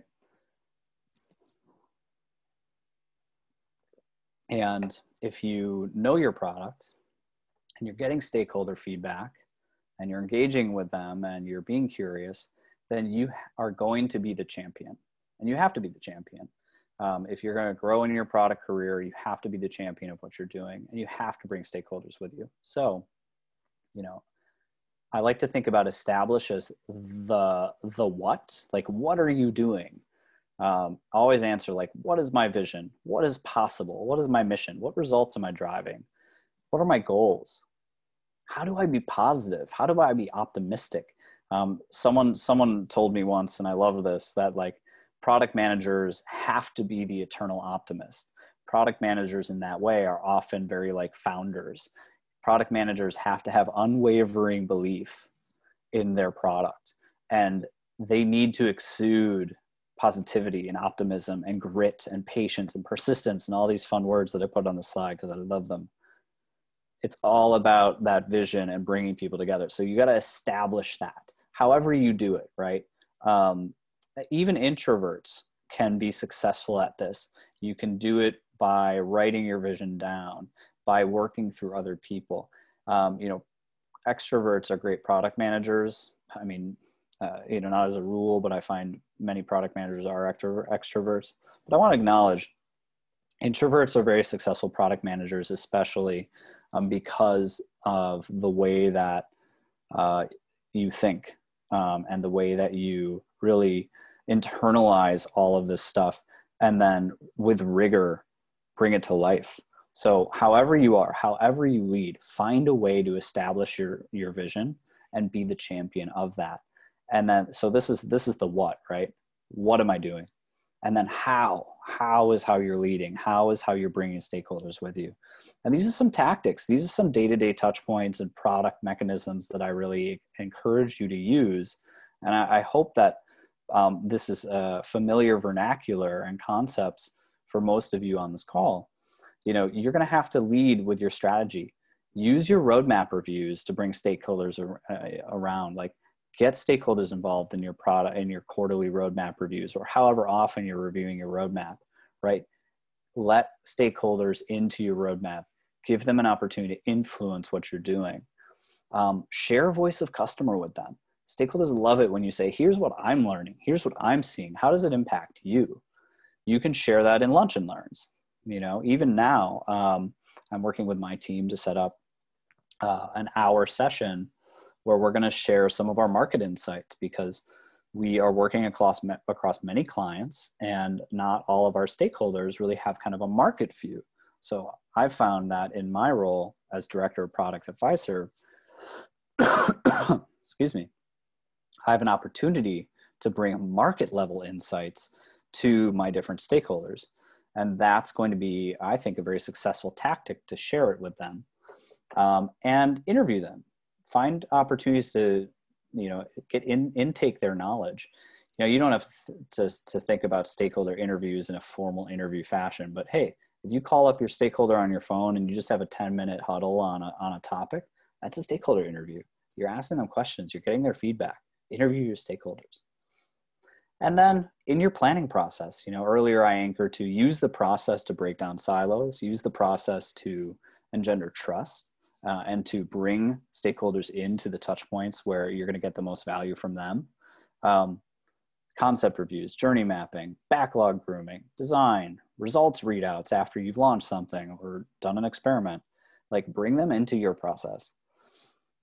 And if you know your product and you're getting stakeholder feedback and you're engaging with them and you're being curious, then you are going to be the champion, and you have to be the champion. If you're going to grow in your product career, you have to be the champion of what you're doing, and you have to bring stakeholders with you. So, you know, I like to think about establish as the what, like, what are you doing? Always answer like, what is my vision? What is possible? What is my mission? What results am I driving? What are my goals? How do I be positive? How do I be optimistic? Someone told me once, and I love this, that like product managers have to be the eternal optimist. Product managers in that way are often very like founders. Product managers have to have unwavering belief in their product, and they need to exude positivity and optimism and grit and patience and persistence and all these fun words that I put on the slide because I love them. It's all about that vision and bringing people together. So you got to establish that however you do it, right? Even introverts can be successful at this. You can do it by writing your vision down, by working through other people. Extroverts are great product managers. I mean, not as a rule, but I find many product managers are extroverts. But I want to acknowledge introverts are very successful product managers, especially because of the way that you think and the way that you really internalize all of this stuff and then with rigor bring it to life. So however you are, however you lead, find a way to establish your vision and be the champion of that. And then, so this is the what, right? What am I doing? And then how is how you're leading? How is how you're bringing stakeholders with you? And these are some tactics. These are some day-to-day touch points and product mechanisms that I really encourage you to use. And I hope that this is a familiar vernacular and concepts for most of you on this call. You're going to have to lead with your strategy. Use your roadmap reviews to bring stakeholders around. Like, get stakeholders involved in your product, in your quarterly roadmap reviews, or however often you're reviewing your roadmap, right? Let stakeholders into your roadmap. Give them an opportunity to influence what you're doing. Share voice of customer with them. Stakeholders love it when you say, here's what I'm learning. Here's what I'm seeing. How does it impact you? You can share that in lunch and learns. Even now, I'm working with my team to set up an hour session where we're going to share some of our market insights, because we are working across many clients and not all of our stakeholders really have kind of a market view. So I've found that in my role as director of product at Fiserv, excuse me, I have an opportunity to bring market level insights to my different stakeholders. And that's going to be, I think, a very successful tactic to share it with them and interview them. Find opportunities to, intake their knowledge. You don't have to think about stakeholder interviews in a formal interview fashion, but hey, if you call up your stakeholder on your phone and you just have a 10-minute huddle on a topic, that's a stakeholder interview. You're asking them questions, you're getting their feedback. Interview your stakeholders. And then in your planning process, earlier I anchored to use the process to break down silos, use the process to engender trust, and to bring stakeholders into the touch points where you're going to get the most value from them. Concept reviews, journey mapping, backlog grooming, design, results readouts after you've launched something or done an experiment. Like, bring them into your process.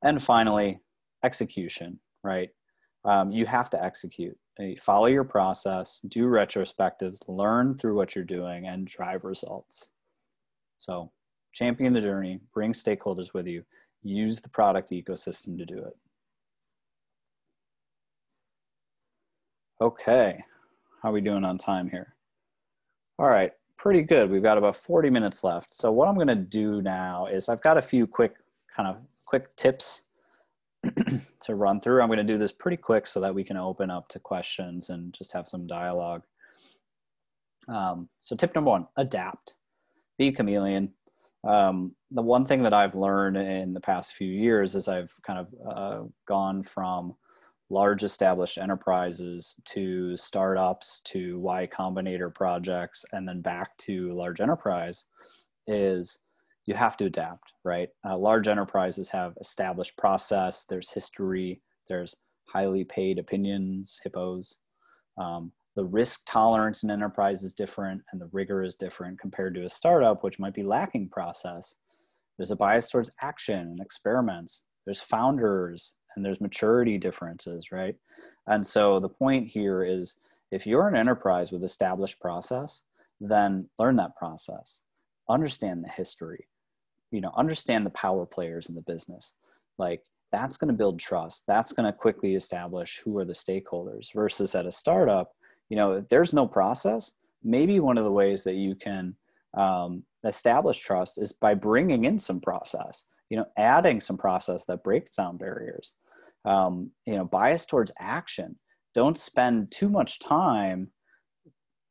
And finally, execution, right? You have to execute. Follow your process, do retrospectives, learn through what you're doing, and drive results. So champion the journey, bring stakeholders with you, use the product ecosystem to do it. Okay, how are we doing on time here? All right, pretty good. We've got about 40 minutes left. So what I'm gonna do now is I've got a few quick tips to run through. I'm gonna do this pretty quick so that we can open up to questions and just have some dialogue. So tip number 1, adapt. Be a chameleon. The one thing that I've learned in the past few years is I've kind of gone from large established enterprises to startups to Y Combinator projects and then back to large enterprise, is you have to adapt, right? Large enterprises have established process, there's history, there's highly paid opinions, hippos. The risk tolerance in enterprise is different and the rigor is different compared to a startup, which might be lacking process. There's a bias towards action and experiments. There's founders and there's maturity differences, right? And so the point here is, if you're an enterprise with established process, then learn that process, understand the history, understand the power players in the business. Like, that's going to build trust. That's going to quickly establish who are the stakeholders, versus at a startup, if there's no process. Maybe one of the ways that you can establish trust is by bringing in some process, adding some process that breaks down barriers. Bias towards action. Don't spend too much time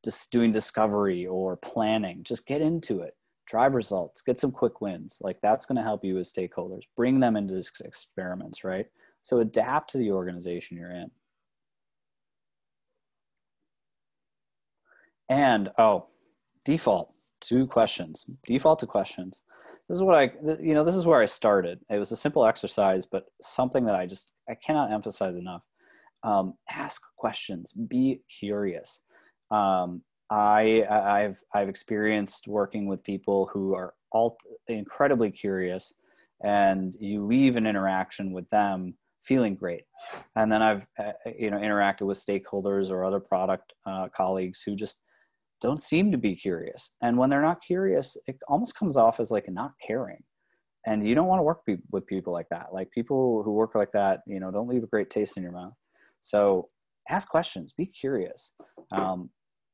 just doing discovery or planning. Just get into it. Drive results, get some quick wins. Like, that's going to help you with stakeholders. Bring them into this experiments, right? So adapt to the organization you're in. And, default to questions. Default to questions. This is this is where I started. It was a simple exercise, but something that I cannot emphasize enough. Ask questions. Be curious. I've experienced working with people who are all incredibly curious, and you leave an interaction with them feeling great. And then I've interacted with stakeholders or other product colleagues who just don't seem to be curious. And when they're not curious, it almost comes off as like not caring. And you don't want to work with people like that. Like, people who work like that, don't leave a great taste in your mouth. So ask questions, be curious.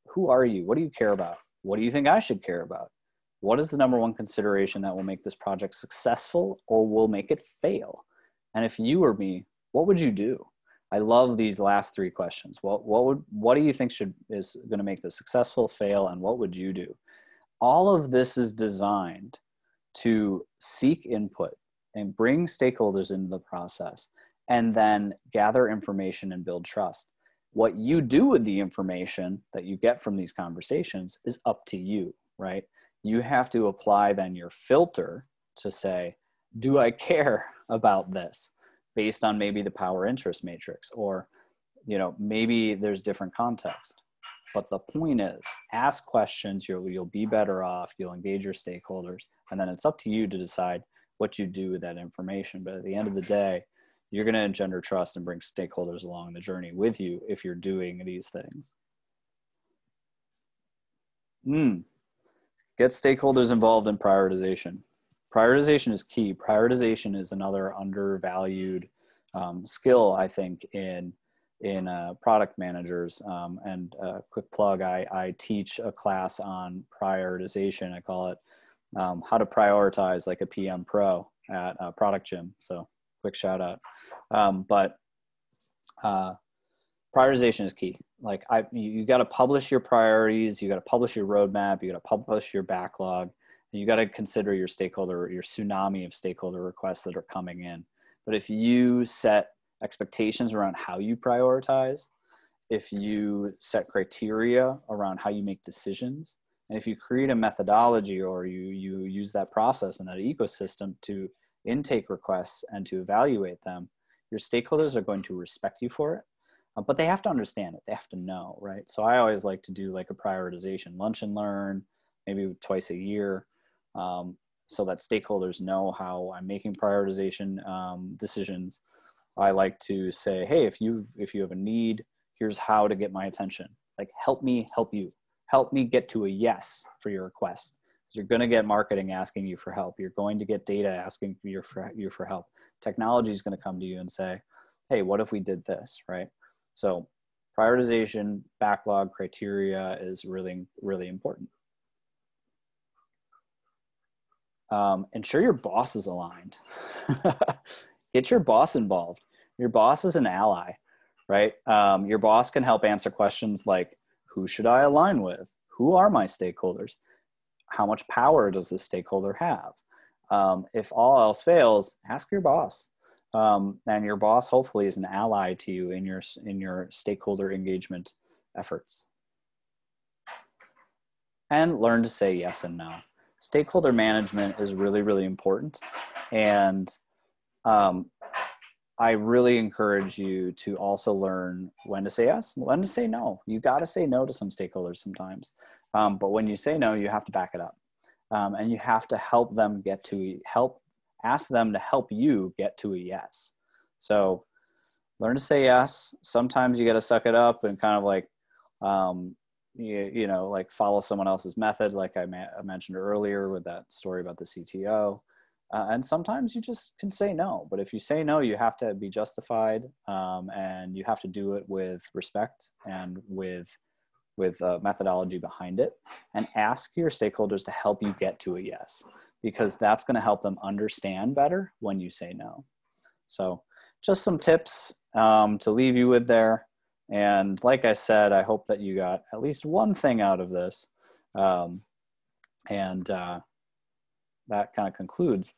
Who are you? What do you care about? What do you think I should care about? What is the number one consideration that will make this project successful or will make it fail? And if you were me, what would you do? I love these last three questions. What do you think is going to make this successful, fail, and what would you do? All of this is designed to seek input and bring stakeholders into the process, and then gather information and build trust. What you do with the information that you get from these conversations is up to you, right? You have to apply then your filter to say, do I care about this, based on maybe the power interest matrix, or, maybe there's different context. But the point is, ask questions, you'll be better off, you'll engage your stakeholders, and then it's up to you to decide what you do with that information. But at the end of the day, you're going to engender trust and bring stakeholders along the journey with you if you're doing these things. Get stakeholders involved in prioritization. Prioritization is key. Prioritization is another undervalued skill, I think, in product managers. And quick plug, I teach a class on prioritization. I call it how to prioritize like a PM Pro at Product Gym. So quick shout out. But prioritization is key. Like, you got to publish your priorities. You got to publish your roadmap. You got to publish your backlog. You got to consider your tsunami of stakeholder requests that are coming in. But if you set expectations around how you prioritize, if you set criteria around how you make decisions, and if you create a methodology, or you use that process and that ecosystem to intake requests and to evaluate them, your stakeholders are going to respect you for it. But they have to understand it. They have to know, right? So I always like to do like a prioritization lunch and learn, maybe twice a year, so that stakeholders know how I'm making prioritization decisions. I like to say, hey, if you have a need, here's how to get my attention. Like, help me help you. Help me get to a yes for your request. So you're going to get marketing asking you for help. You're going to get data asking you for help. Technology is going to come to you and say, hey, what if we did this, right? So prioritization, backlog, criteria is really, really important. Ensure your boss is aligned. Get your boss involved. Your boss is an ally, right? Your boss can help answer questions like, who should I align with? Who are my stakeholders? How much power does this stakeholder have? If all else fails, ask your boss. And your boss hopefully is an ally to you in your stakeholder engagement efforts. And learn to say yes and no. Stakeholder management is really, really important. And I really encourage you to also learn when to say yes, when to say no. You got to say no to some stakeholders sometimes. But when you say no, you have to back it up. And you have to help them ask them to help you get to a yes. So learn to say yes. Sometimes you got to suck it up and kind of like, like follow someone else's method. Like I mentioned earlier with that story about the CTO. And sometimes you just can say no. But if you say no, you have to be justified, and you have to do it with respect and with methodology behind it, and ask your stakeholders to help you get to a yes, because that's going to help them understand better when you say no. So just some tips to leave you with there. And like I said, I hope that you got at least one thing out of this. That kind of concludes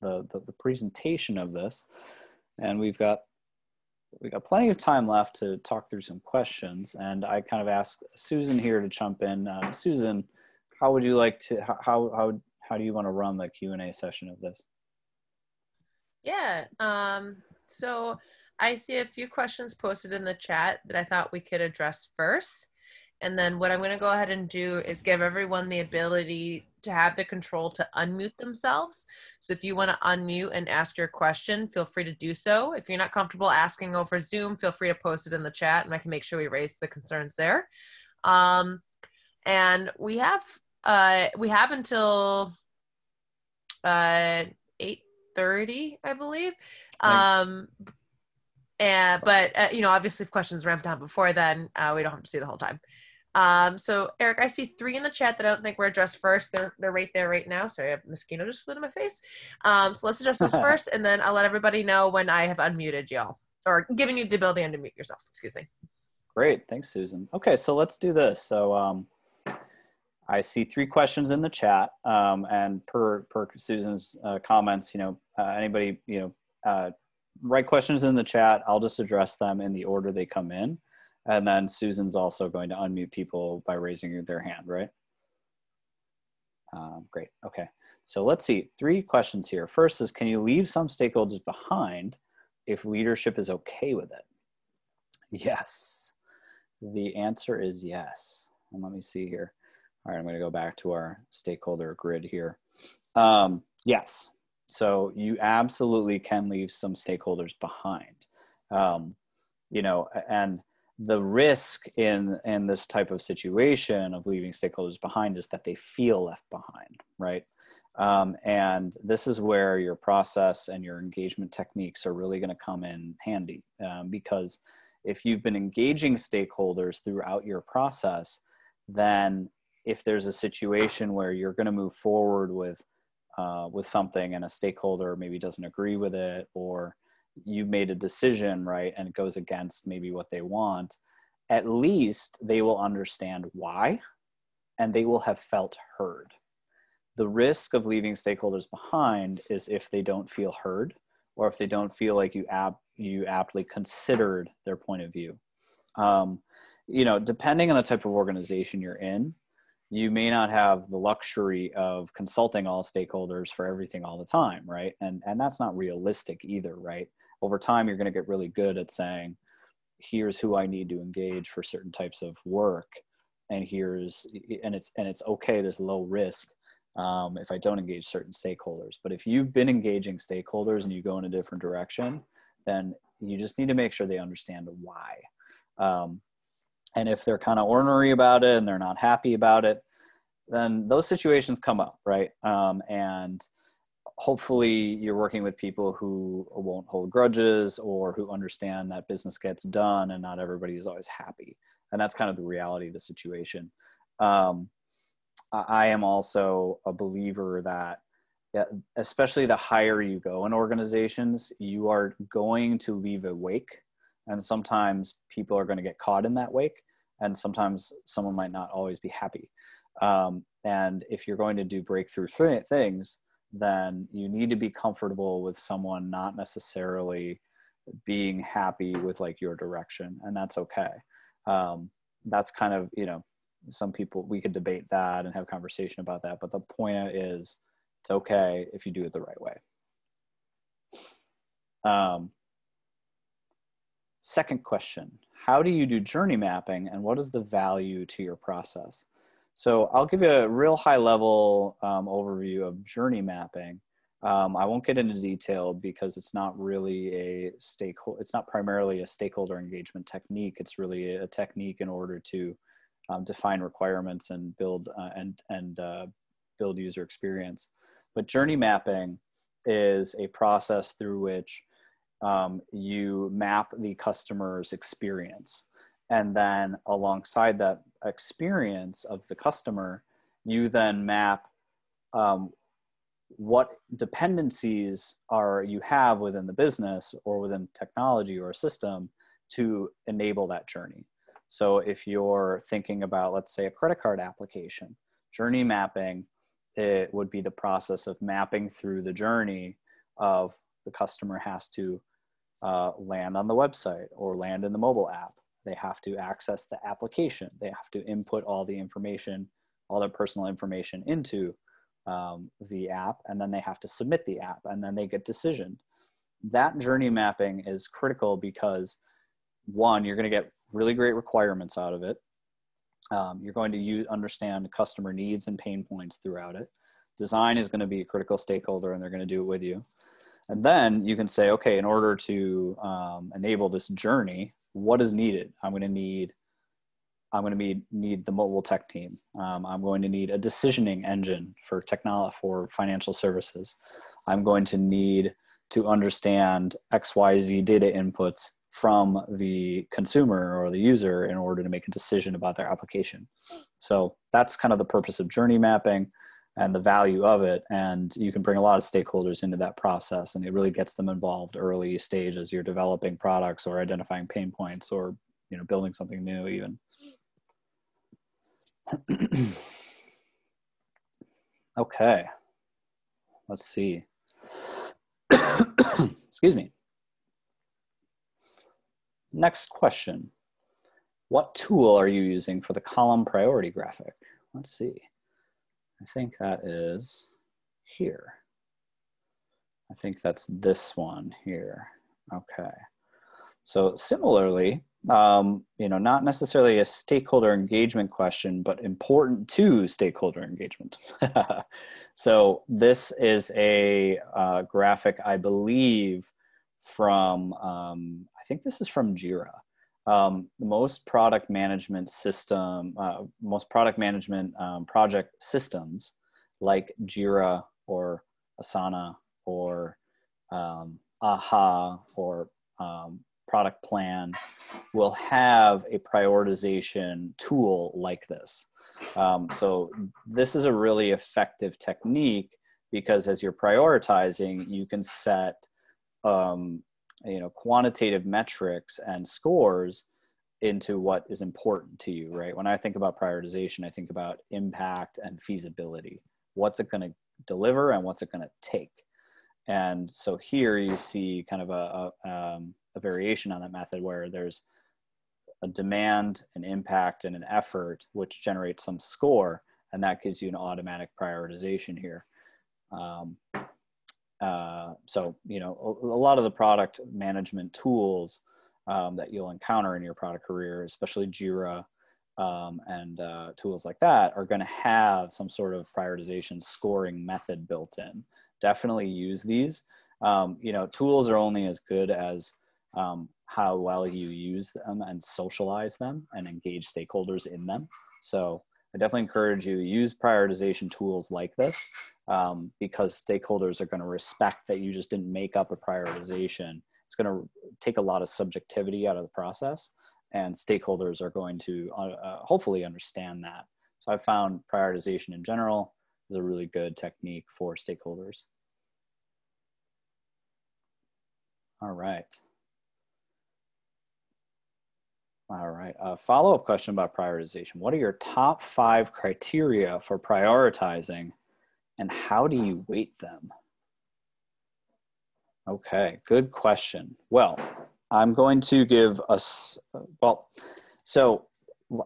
the presentation of this. And we've got plenty of time left to talk through some questions. And I kind of asked Susan here to jump in. Susan, how would you like to, how do you want to run the Q&A session of this? Yeah, so I see a few questions posted in the chat that I thought we could address first. And then what I'm going to go ahead and do is give everyone the ability to have the control to unmute themselves. So if you want to unmute and ask your question, feel free to do so. If you're not comfortable asking over Zoom, feel free to post it in the chat, and I can make sure we raise the concerns there. And we have until 8:30, I believe. But you know, obviously if questions ramp down before then, we don't have to see the whole time. So Erik, I see 3 in the chat that I don't think were addressed first. They're right there right now. Sorry, a mosquito just flew to my face. So let's address those first, and then I'll let everybody know when I have unmuted y'all, or given you the ability to unmute yourself. Excuse me. Great, thanks, Susan. Okay, so let's do this. So I see 3 questions in the chat, and per Susan's comments, you know, anybody, you know, write questions in the chat. I'll just address them in the order they come in. And then Susan's also going to unmute people by raising their hand, right? Great, okay. So let's see, 3 questions here. First is, can you leave some stakeholders behind if leadership is okay with it? Yes, the answer is yes. And let me see here. All right, I'm gonna go back to our stakeholder grid here. Yes, so you absolutely can leave some stakeholders behind. You know, and the risk in this type of situation of leaving stakeholders behind is that they feel left behind, right? And this is where your process and your engagement techniques are really going to come in handy, because if you've been engaging stakeholders throughout your process, then if there's a situation where you're going to move forward with something and a stakeholder maybe doesn't agree with it, or you made a decision, right, and it goes against maybe what they want, at least they will understand why, and they will have felt heard. The risk of leaving stakeholders behind is if they don't feel heard, or if they don't feel like you aptly considered their point of view. You know, depending on the type of organization you're in, you may not have the luxury of consulting all stakeholders for everything all the time, right? And that's not realistic either, right? Over time, you're going to get really good at saying, here's who I need to engage for certain types of work. And it's okay, there's low risk if I don't engage certain stakeholders. But if you've been engaging stakeholders and you go in a different direction, then you just need to make sure they understand why. And if they're kind of ornery about it and they're not happy about it, then those situations come up, right? And hopefully you're working with people who won't hold grudges, or who understand that business gets done and not everybody is always happy. And that's kind of the reality of the situation. I am also a believer that, especially the higher you go in organizations, you are going to leave a wake. And sometimes people are going to get caught in that wake. And sometimes someone might not always be happy. And if you're going to do breakthrough things, then you need to be comfortable with someone not necessarily being happy with like your direction. And that's okay. That's kind of, you know, some people, we could debate that and have conversation about that. But the point is, it's okay if you do it the right way. Second question, how do you do journey mapping, and what is the value to your process? So I'll give you a real high level overview of journey mapping. I won't get into detail because it's not really it's not primarily a stakeholder engagement technique. It's really a technique in order to define requirements and build build user experience. But journey mapping is a process through which you map the customer's experience. And then alongside that experience of the customer, you then map what dependencies you have within the business or within technology or a system to enable that journey. So if you're thinking about, let's say, a credit card application, journey mapping, it would be the process of mapping through the journey of the customer has to land on the website or land in the mobile app. They have to access the application. They have to input all the information, all their personal information into the app, and then they have to submit the app, and then they get decisioned. That journey mapping is critical because, one, you're going to get really great requirements out of it. You're going to understand customer needs and pain points throughout it. Design is going to be a critical stakeholder, and they're going to do it with you. And then you can say, okay, in order to enable this journey, what is needed? I'm going to need the mobile tech team. I'm going to need a decisioning engine for financial services. I'm going to need to understand XYZ data inputs from the consumer or the user in order to make a decision about their application. So that's kind of the purpose of journey mapping and the value of it. And you can bring a lot of stakeholders into that process, and it really gets them involved early stage as you're developing products or identifying pain points or, you know, building something new even. Okay, let's see. Excuse me. Next question. What tool are you using for the column priority graphic? Let's see. I think that is here. I think that's this one here. Okay. So similarly, you know, not necessarily a stakeholder engagement question, but important to stakeholder engagement. So this is a graphic, I believe, from, I think this is from Jira. Most product management project systems like Jira or Asana or AHA or Product Plan will have a prioritization tool like this. So this is a really effective technique because as you're prioritizing, you can set you know, quantitative metrics and scores into what is important to you, right? When I think about prioritization, I think about impact and feasibility. What's it going to deliver and what's it going to take? And so here you see kind of a variation on that method where there's a demand, an impact, and an effort, which generates some score, and that gives you an automatic prioritization here. So, you know, a lot of the product management tools that you'll encounter in your product career, especially Jira and tools like that, are going to have some sort of prioritization scoring method built in. Definitely use these. You know, tools are only as good as how well you use them and socialize them and engage stakeholders in them. So I definitely encourage you to use prioritization tools like this because stakeholders are going to respect that you just didn't make up a prioritization. It's going to take a lot of subjectivity out of the process, and stakeholders are going to hopefully understand that. So I found prioritization in general is a really good technique for stakeholders. All right. All right. A follow-up question about prioritization. What are your top 5 criteria for prioritizing, and how do you weight them? Okay, good question. Well, I'm going to give us, well, so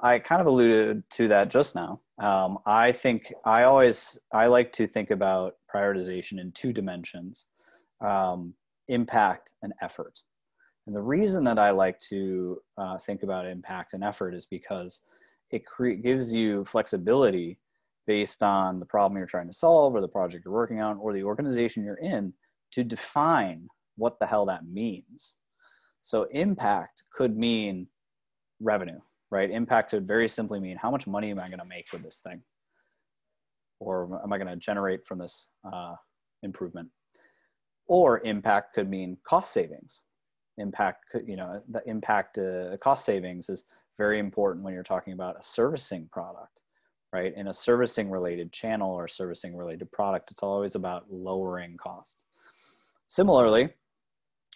I kind of alluded to that just now. I think I like to think about prioritization in 2 dimensions, impact and effort. And the reason that I like to think about impact and effort is because it gives you flexibility based on the problem you're trying to solve or the project you're working on or the organization you're in to define what the hell that means. So impact could mean revenue, right? Impact could very simply mean how much money am I going to make with this thing? Or am I going to generate from this improvement? Or impact could mean cost savings. Impact could, the impact cost savings is very important when you're talking about a servicing product, right? In a servicing related channel or servicing related product, it's always about lowering cost. Similarly,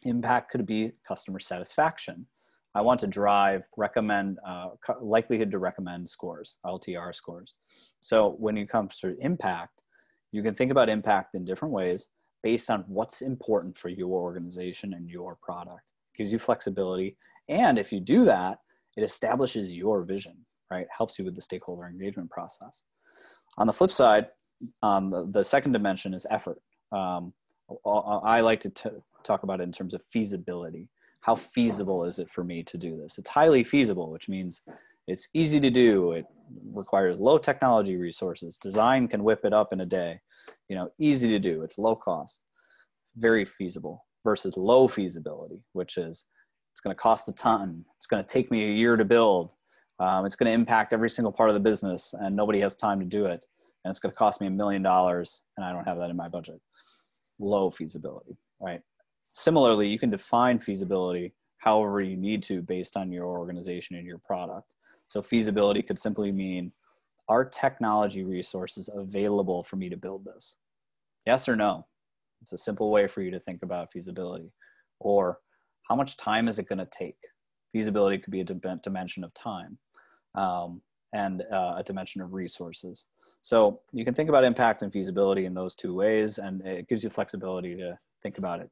impact could be customer satisfaction. I want to drive likelihood to recommend scores, LTR scores. So when it comes to impact, you can think about impact in different ways based on what's important for your organization and your product. It gives you flexibility. And if you do that, it establishes your vision, right? Helps you with the stakeholder engagement process. On the flip side, the second dimension is effort. I like to talk about it in terms of feasibility. How feasible is it for me to do this? It's highly feasible, which means it's easy to do. It requires low technology resources. Design can whip it up in a day. Easy to do. It's low cost, very feasible, versus low feasibility, which is it's going to cost a ton. It's going to take me a year to build. It's going to impact every single part of the business, and nobody has time to do it. And it's going to cost me $1 million, and I don't have that in my budget. Low feasibility, right? Similarly, you can define feasibility however you need to based on your organization and your product. So feasibility could simply mean, are technology resources available for me to build this? Yes or no? It's a simple way for you to think about feasibility. Or how much time is it going to take? Feasibility could be a dimension of time and a dimension of resources. So you can think about impact and feasibility in those two ways, and it gives you flexibility to think about it.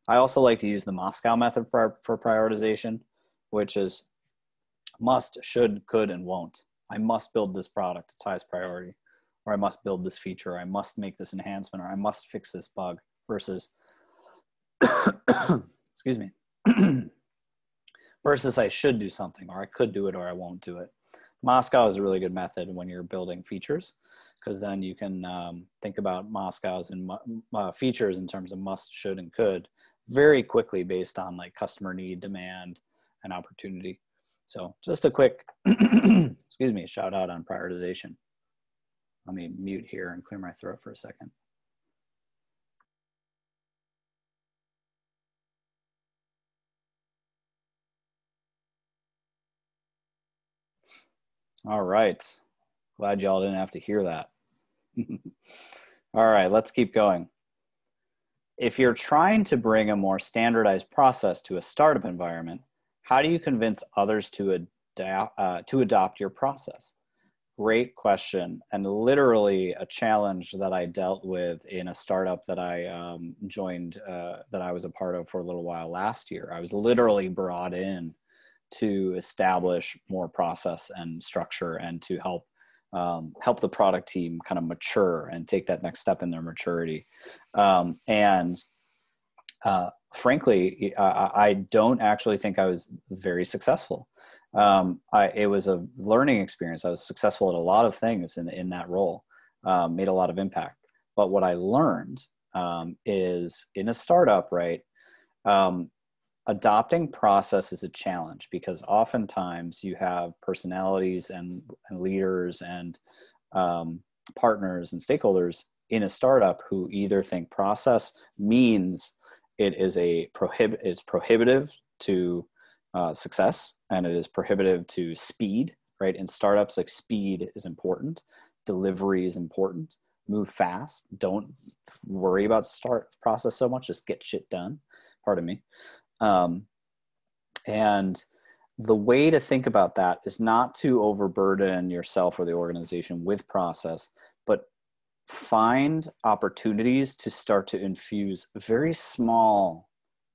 I also like to use the Moscow method for prioritization, which is must, should, could, and won't. I must build this product, its highest priority, or I must build this feature, or I must make this enhancement, or I must fix this bug, versus, excuse me, versus I should do something, or I could do it, or I won't do it. Moscow is a really good method when you're building features, because then you can think about Moscow's and features in terms of must, should, and could very quickly based on like customer need, demand, and opportunity. So just a quick, excuse me, shout out on prioritization. Let me mute here and clear my throat for a second. All right. Glad y'all didn't have to hear that. All right, let's keep going. If you're trying to bring a more standardized process to a startup environment, how do you convince others to adopt your process? Great question, and literally a challenge that I dealt with in a startup that I joined, that I was a part of for a little while last year. I was literally brought in to establish more process and structure and to help the product team kind of mature and take that next step in their maturity. Frankly, I don't actually think I was very successful. It was a learning experience. I was successful at a lot of things in that role, made a lot of impact. But what I learned is in a startup, right, adopting process is a challenge because oftentimes you have personalities and leaders and partners and stakeholders in a startup who either think process means it is it's prohibitive to success, and it is prohibitive to speed, right? In startups, like speed is important, delivery is important, move fast, don't worry about start process so much, just get shit done, pardon me. And the way to think about that is not to overburden yourself or the organization with process, but find opportunities to start to infuse very small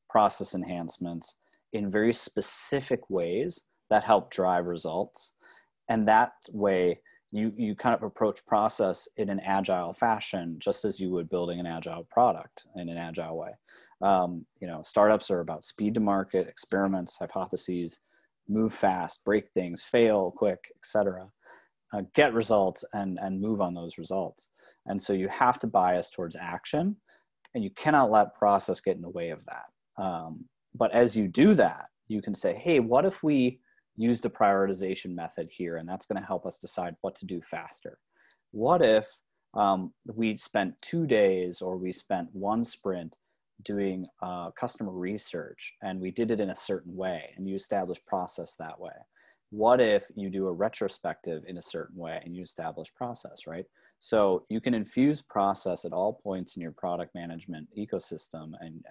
process enhancements in very specific ways that help drive results. And that way you kind of approach process in an agile fashion, just as you would building an agile product in an agile way. Startups are about speed to market, experiments, hypotheses, move fast, break things, fail quick, etc. Get results and move on those results. And so you have to bias towards action, and you cannot let process get in the way of that. But as you do that, you can say, hey, what if we use the prioritization method here, and that's going to help us decide what to do faster? What if we spent 2 days or we spent one sprint doing customer research and we did it in a certain way and you establish process that way? What if you do a retrospective in a certain way and you establish process, right? So you can infuse process at all points in your product management ecosystem, and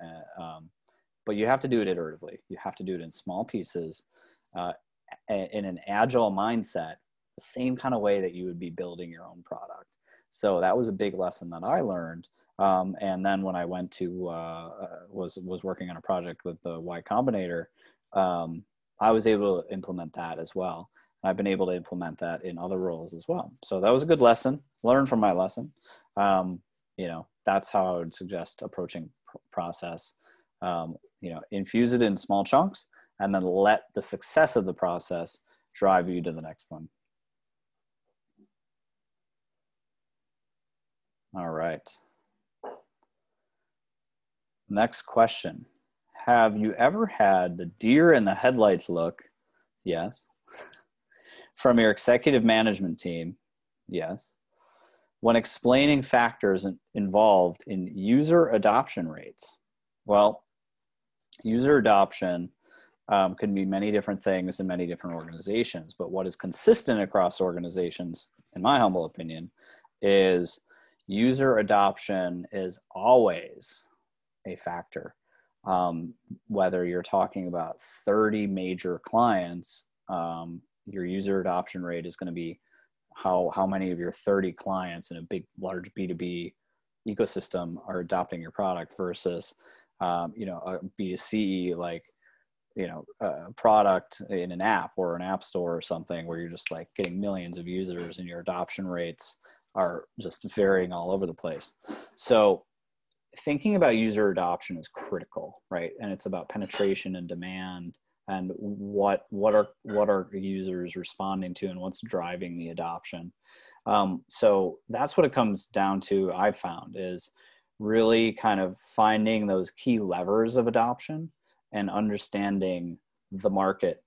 but you have to do it iteratively. You have to do it in small pieces, in an agile mindset, the same kind of way that you would be building your own product. So that was a big lesson that I learned. And then when I went to was working on a project with the Y Combinator, I was able to implement that as well. I've been able to implement that in other roles as well. So that was a good lesson. Learn from my lesson. You know, that's how I would suggest approaching process. You know, infuse it in small chunks and then let the success of the process drive you to the next one. All right. Next question. Have you ever had the deer in the headlights look? Yes. From your executive management team? Yes. When explaining factors involved in user adoption rates? Well, user adoption can be many different things in many different organizations, but what is consistent across organizations, in my humble opinion, is user adoption is always a factor. Whether you're talking about 30 major clients, your user adoption rate is going to be how many of your 30 clients in a big, large B2B ecosystem are adopting your product versus, you know, a B2C, like, you know, a product in an app or an app store or something where you're just like getting millions of users and your adoption rates are just varying all over the place. So thinking about user adoption is critical, right? And it's about penetration and demand and what are users responding to and what's driving the adoption. So that's what it comes down to, I've found, is really kind of finding those key levers of adoption and understanding the market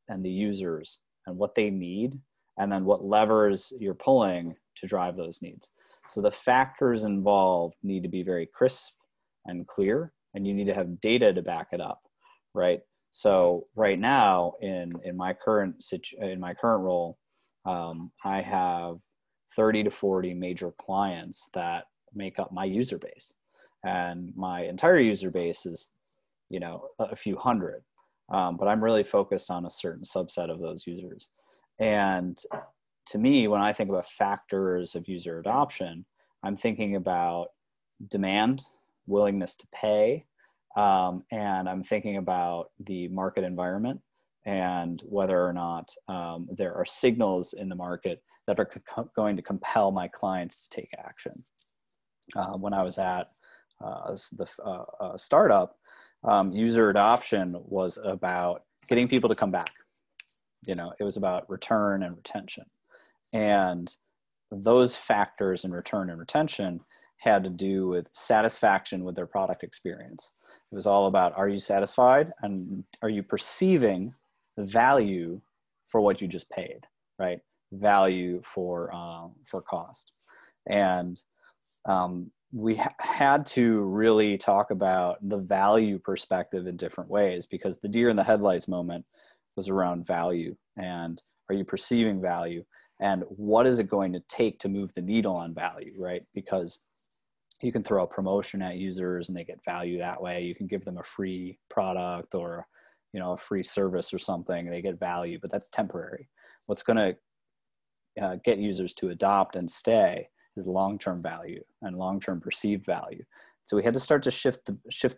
and the users and what they need, and then what levers you're pulling to drive those needs. So the factors involved need to be very crisp and clear, and you need to have data to back it up, right? So right now in my current role, I have 30 to 40 major clients that make up my user base, and my entire user base is, you know, a few hundred, but I'm really focused on a certain subset of those users. And to me, when I think about factors of user adoption, I'm thinking about demand, willingness to pay, and I'm thinking about the market environment and whether or not there are signals in the market that are going to compel my clients to take action. When I was at the startup, user adoption was about getting people to come back. You know, it was about return and retention. And those factors in return and retention had to do with satisfaction with their product experience. It was all about, are you satisfied and are you perceiving the value for what you just paid, right? Value for cost. And we had to really talk about the value perspective in different ways, because the deer in the headlights moment was around value, and are you perceiving value, and what is it going to take to move the needle on value, right? Because you can throw a promotion at users and they get value that way. You can give them a free product or, you know, a free service or something, and they get value, but that's temporary. What's going to get users to adopt and stay is long-term value and long-term perceived value. So we had to start to shift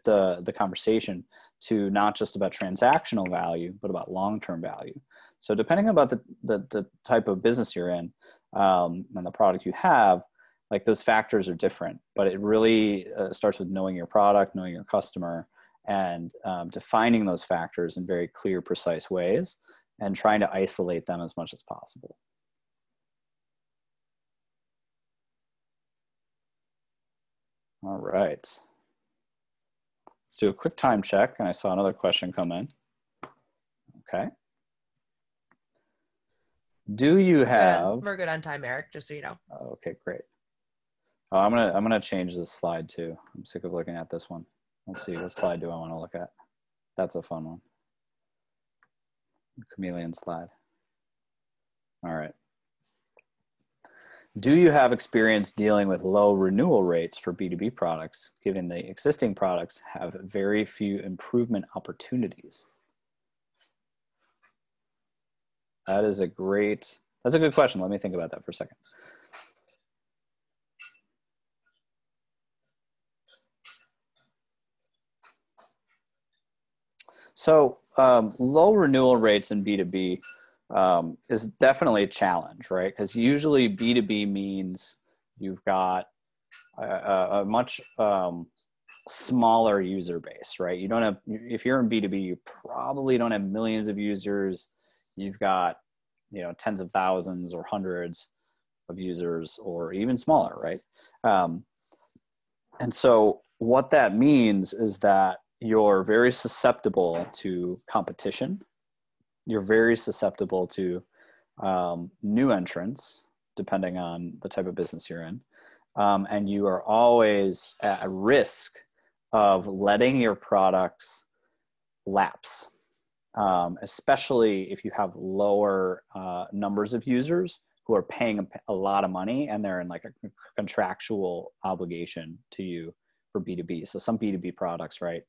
the conversation to not just about transactional value, but about long-term value. So depending about the type of business you're in and the product you have, like those factors are different, but it really starts with knowing your product, knowing your customer, and defining those factors in very clear, precise ways, and trying to isolate them as much as possible. All right. Let's do a quick time check. And I saw another question come in. Okay. Do you have... We're good on time, Eric, just so you know. Okay, great. Oh, I'm gonna change this slide too. I'm sick of looking at this one. Let's see, what slide do I want to look at? That's a fun one. Chameleon slide. All right. Do you have experience dealing with low renewal rates for B2B products, given the existing products have very few improvement opportunities? That's a good question. Let me think about that for a second. So low renewal rates in B2B is definitely a challenge, right? Because usually B2B means you've got a much smaller user base, right? You don't have, if you're in B2B, you probably don't have millions of users. You've got, tens of thousands or hundreds of users, or even smaller, right? And so what that means is that you're very susceptible to competition. You're very susceptible to new entrants, depending on the type of business you're in. And you are always at risk of letting your products lapse, especially if you have lower numbers of users who are paying a lot of money and they're in like a contractual obligation to you for B2B. So some B2B products, right,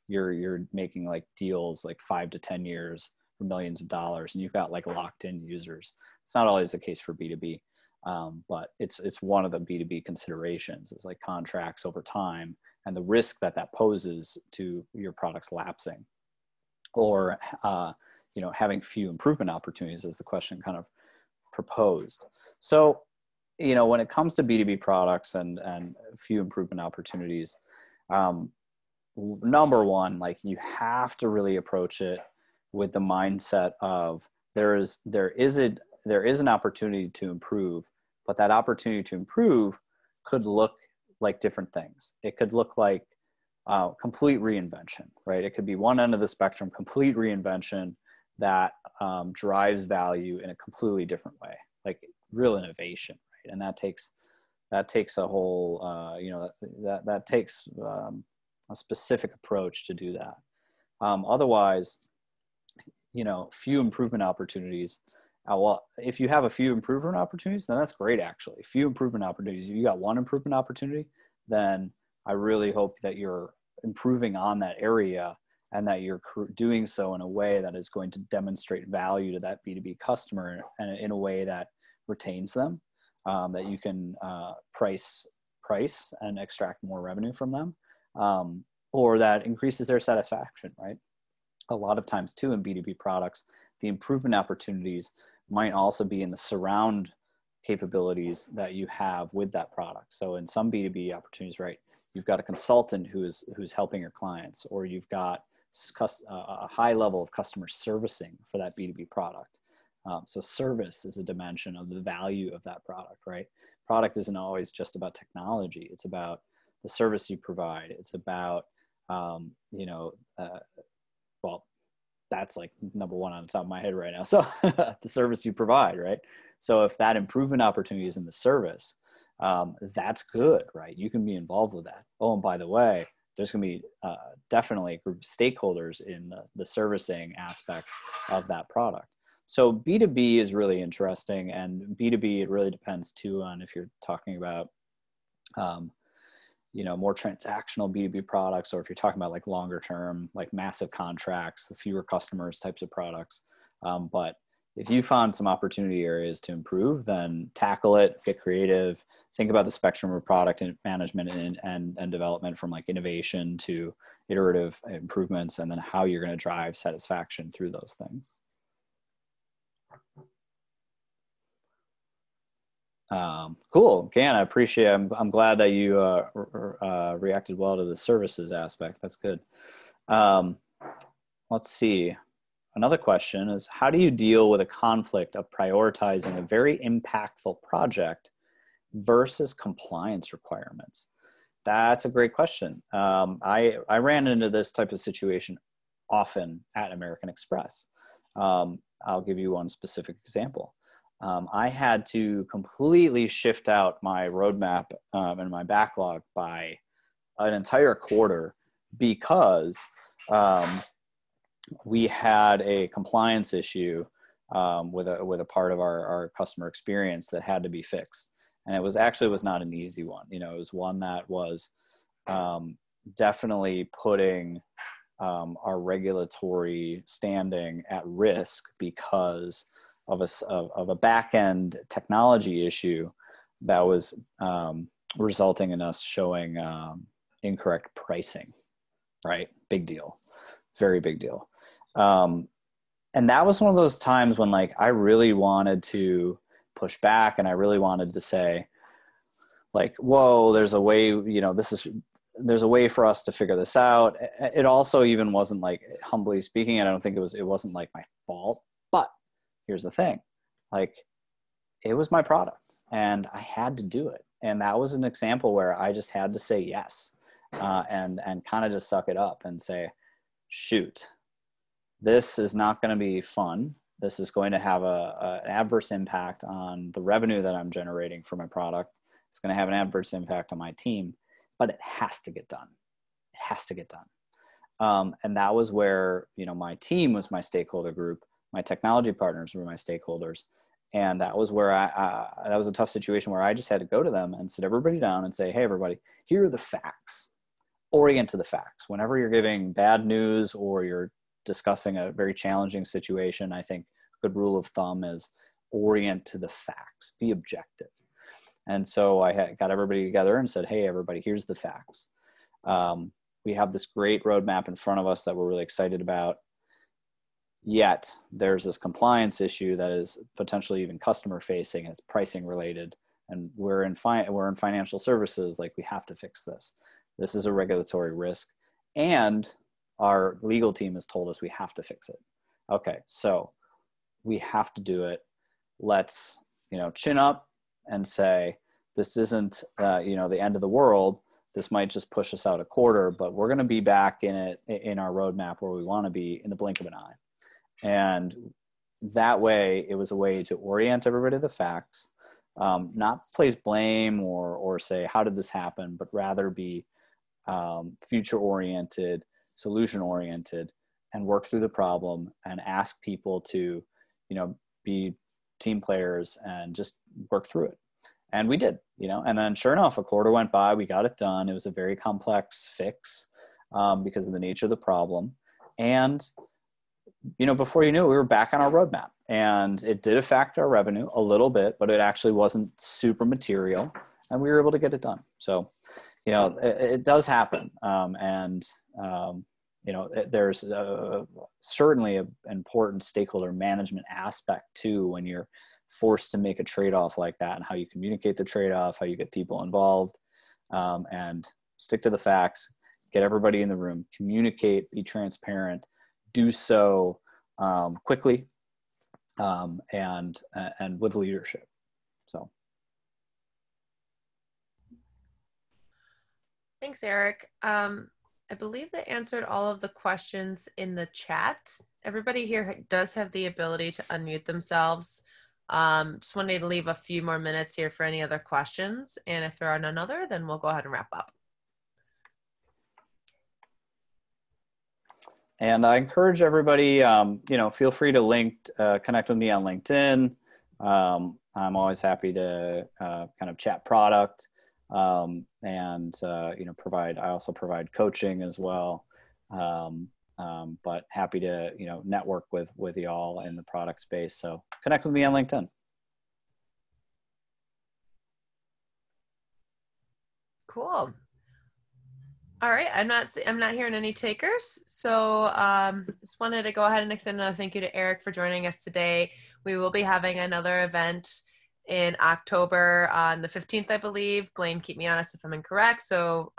you're making like deals like 5 to 10 years for millions of dollars, and you've got like locked in users. It's not always the case for B2B, but it's one of the B2B considerations is like contracts over time and the risk that poses to your products lapsing, or having few improvement opportunities, as the question kind of proposed. So when it comes to B2B products and few improvement opportunities, number one, like you have to really approach it with the mindset of there is an opportunity to improve, but that opportunity to improve could look like different things. It could look like complete reinvention, right? It could be one end of the spectrum, complete reinvention that drives value in a completely different way, like real innovation, right? And that takes a whole, that takes a specific approach to do that. Otherwise, few improvement opportunities. Well, if you have a few improvement opportunities, then that's great, actually. Few improvement opportunities. If you got one improvement opportunity, then I really hope that you're improving on that area and that you're doing so in a way that is going to demonstrate value to that B2B customer and in a way that retains them, that you can price and extract more revenue from them, or that increases their satisfaction, right? A lot of times too in B2B products, the improvement opportunities might also be in the surround capabilities that you have with that product. So in some B2B opportunities, right, you've got a consultant who's helping your clients, or you've got a high level of customer servicing for that B2B product. So service is a dimension of the value of that product, right? Product isn't always just about technology. It's about the service you provide. It's about, well, that's like number one on the top of my head right now. So the service you provide, right? So if that improvement opportunity is in the service, that's good, right? You can be involved with that. Oh, and by the way, there's going to be definitely a group of stakeholders in the servicing aspect of that product. So B2B is really interesting, and B2B, it really depends too on if you're talking about, more transactional B2B products, or if you're talking about like longer term, like massive contracts, the fewer customers types of products. But if you found some opportunity areas to improve, then tackle it, get creative, think about the spectrum of product and management and development, from like innovation to iterative improvements, and then how you're going to drive satisfaction through those things. Cool. Gan, I appreciate it. I'm glad that you reacted well to the services aspect. That's good. Let's see. Another question is, how do you deal with a conflict of prioritizing a very impactful project versus compliance requirements? That's a great question. I ran into this type of situation often at American Express. I'll give you one specific example. I had to completely shift out my roadmap and my backlog by an entire quarter because we had a compliance issue with a part of our customer experience that had to be fixed. And it was not an easy one. You know, it was one that was definitely putting our regulatory standing at risk because of a back-end technology issue that was resulting in us showing incorrect pricing, right? Big deal, very big deal. And that was one of those times when like I really wanted to push back, and I really wanted to say like, whoa, there's a way, you know, there's a way for us to figure this out. It also even wasn't like, humbly speaking, and I don't think it wasn't like my fault, but here's the thing, like it was my product and I had to do it. And that was an example where I just had to say yes, and kind of just suck it up and say, shoot, this is not going to be fun. This is going to have an adverse impact on the revenue that I'm generating for my product. It's going to have an adverse impact on my team, but it has to get done. It has to get done. And that was where, you know, my team was my stakeholder group. My technology partners were my stakeholders. And that was where that was a tough situation where I just had to go to them and sit everybody down and say, hey, everybody, here are the facts. Orient to the facts. Whenever you're giving bad news or you're discussing a very challenging situation, I think a good rule of thumb is orient to the facts, be objective. And so I got everybody together and said, hey, everybody, here's the facts. We have this great roadmap in front of us that we're really excited about. Yet there's this compliance issue that is potentially even customer facing. It's pricing related, and we're in financial services. Like, we have to fix this. This is a regulatory risk, and our legal team has told us we have to fix it. Okay, so we have to do it. Let's, you know, chin up and say, this isn't, you know, the end of the world. This might just push us out a quarter, but we're going to be back in our roadmap where we want to be in the blink of an eye. And that way, it was a way to orient everybody to the facts, not place blame or say, how did this happen, but rather be future-oriented, solution-oriented, and work through the problem and ask people to, you know, be team players and just work through it. And we did, you know, and then sure enough, a quarter went by, we got it done. It was a very complex fix because of the nature of the problem. And, you know, before you knew it, we were back on our roadmap, and it did affect our revenue a little bit, but it actually wasn't super material, and we were able to get it done. So, you know, it does happen. You know, there's certainly an important stakeholder management aspect too, when you're forced to make a trade-off like that, and how you communicate the trade-off, how you get people involved, and stick to the facts, get everybody in the room, communicate, be transparent, do so quickly, and with leadership. So. Thanks, Eric. I believe they answered all of the questions in the chat. Everybody here does have the ability to unmute themselves. Just wanted to leave a few more minutes here for any other questions. And if there are none other, then we'll go ahead and wrap up. And I encourage everybody, you know, feel free to connect with me on LinkedIn. I'm always happy to kind of chat product. You know, I also provide coaching as well. But happy to, you know, network with y'all in the product space. So connect with me on LinkedIn. Cool. All right, I'm not hearing any takers. So just wanted to go ahead and extend another thank you to Eric for joining us today. We will be having another event in October on the 15th, I believe. Blaine, keep me honest if I'm incorrect. So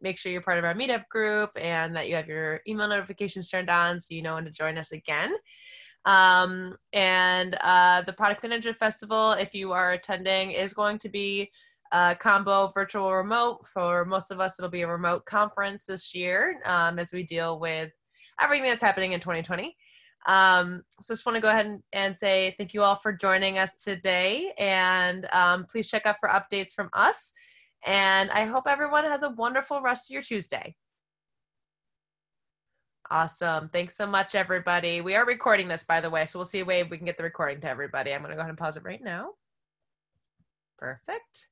make sure you're part of our meetup group and that you have your email notifications turned on so you know when to join us again. The Product Manager Festival, if you are attending, is going to be combo virtual remote. For most of us, it'll be a remote conference this year as we deal with everything that's happening in 2020. So just want to go ahead and say thank you all for joining us today, and please check out for updates from us, and I hope everyone has a wonderful rest of your Tuesday. Awesome. Thanks so much, everybody. We are recording this, by the way, so we'll see if we can get the recording to everybody. I'm going to go ahead and pause it right now. Perfect.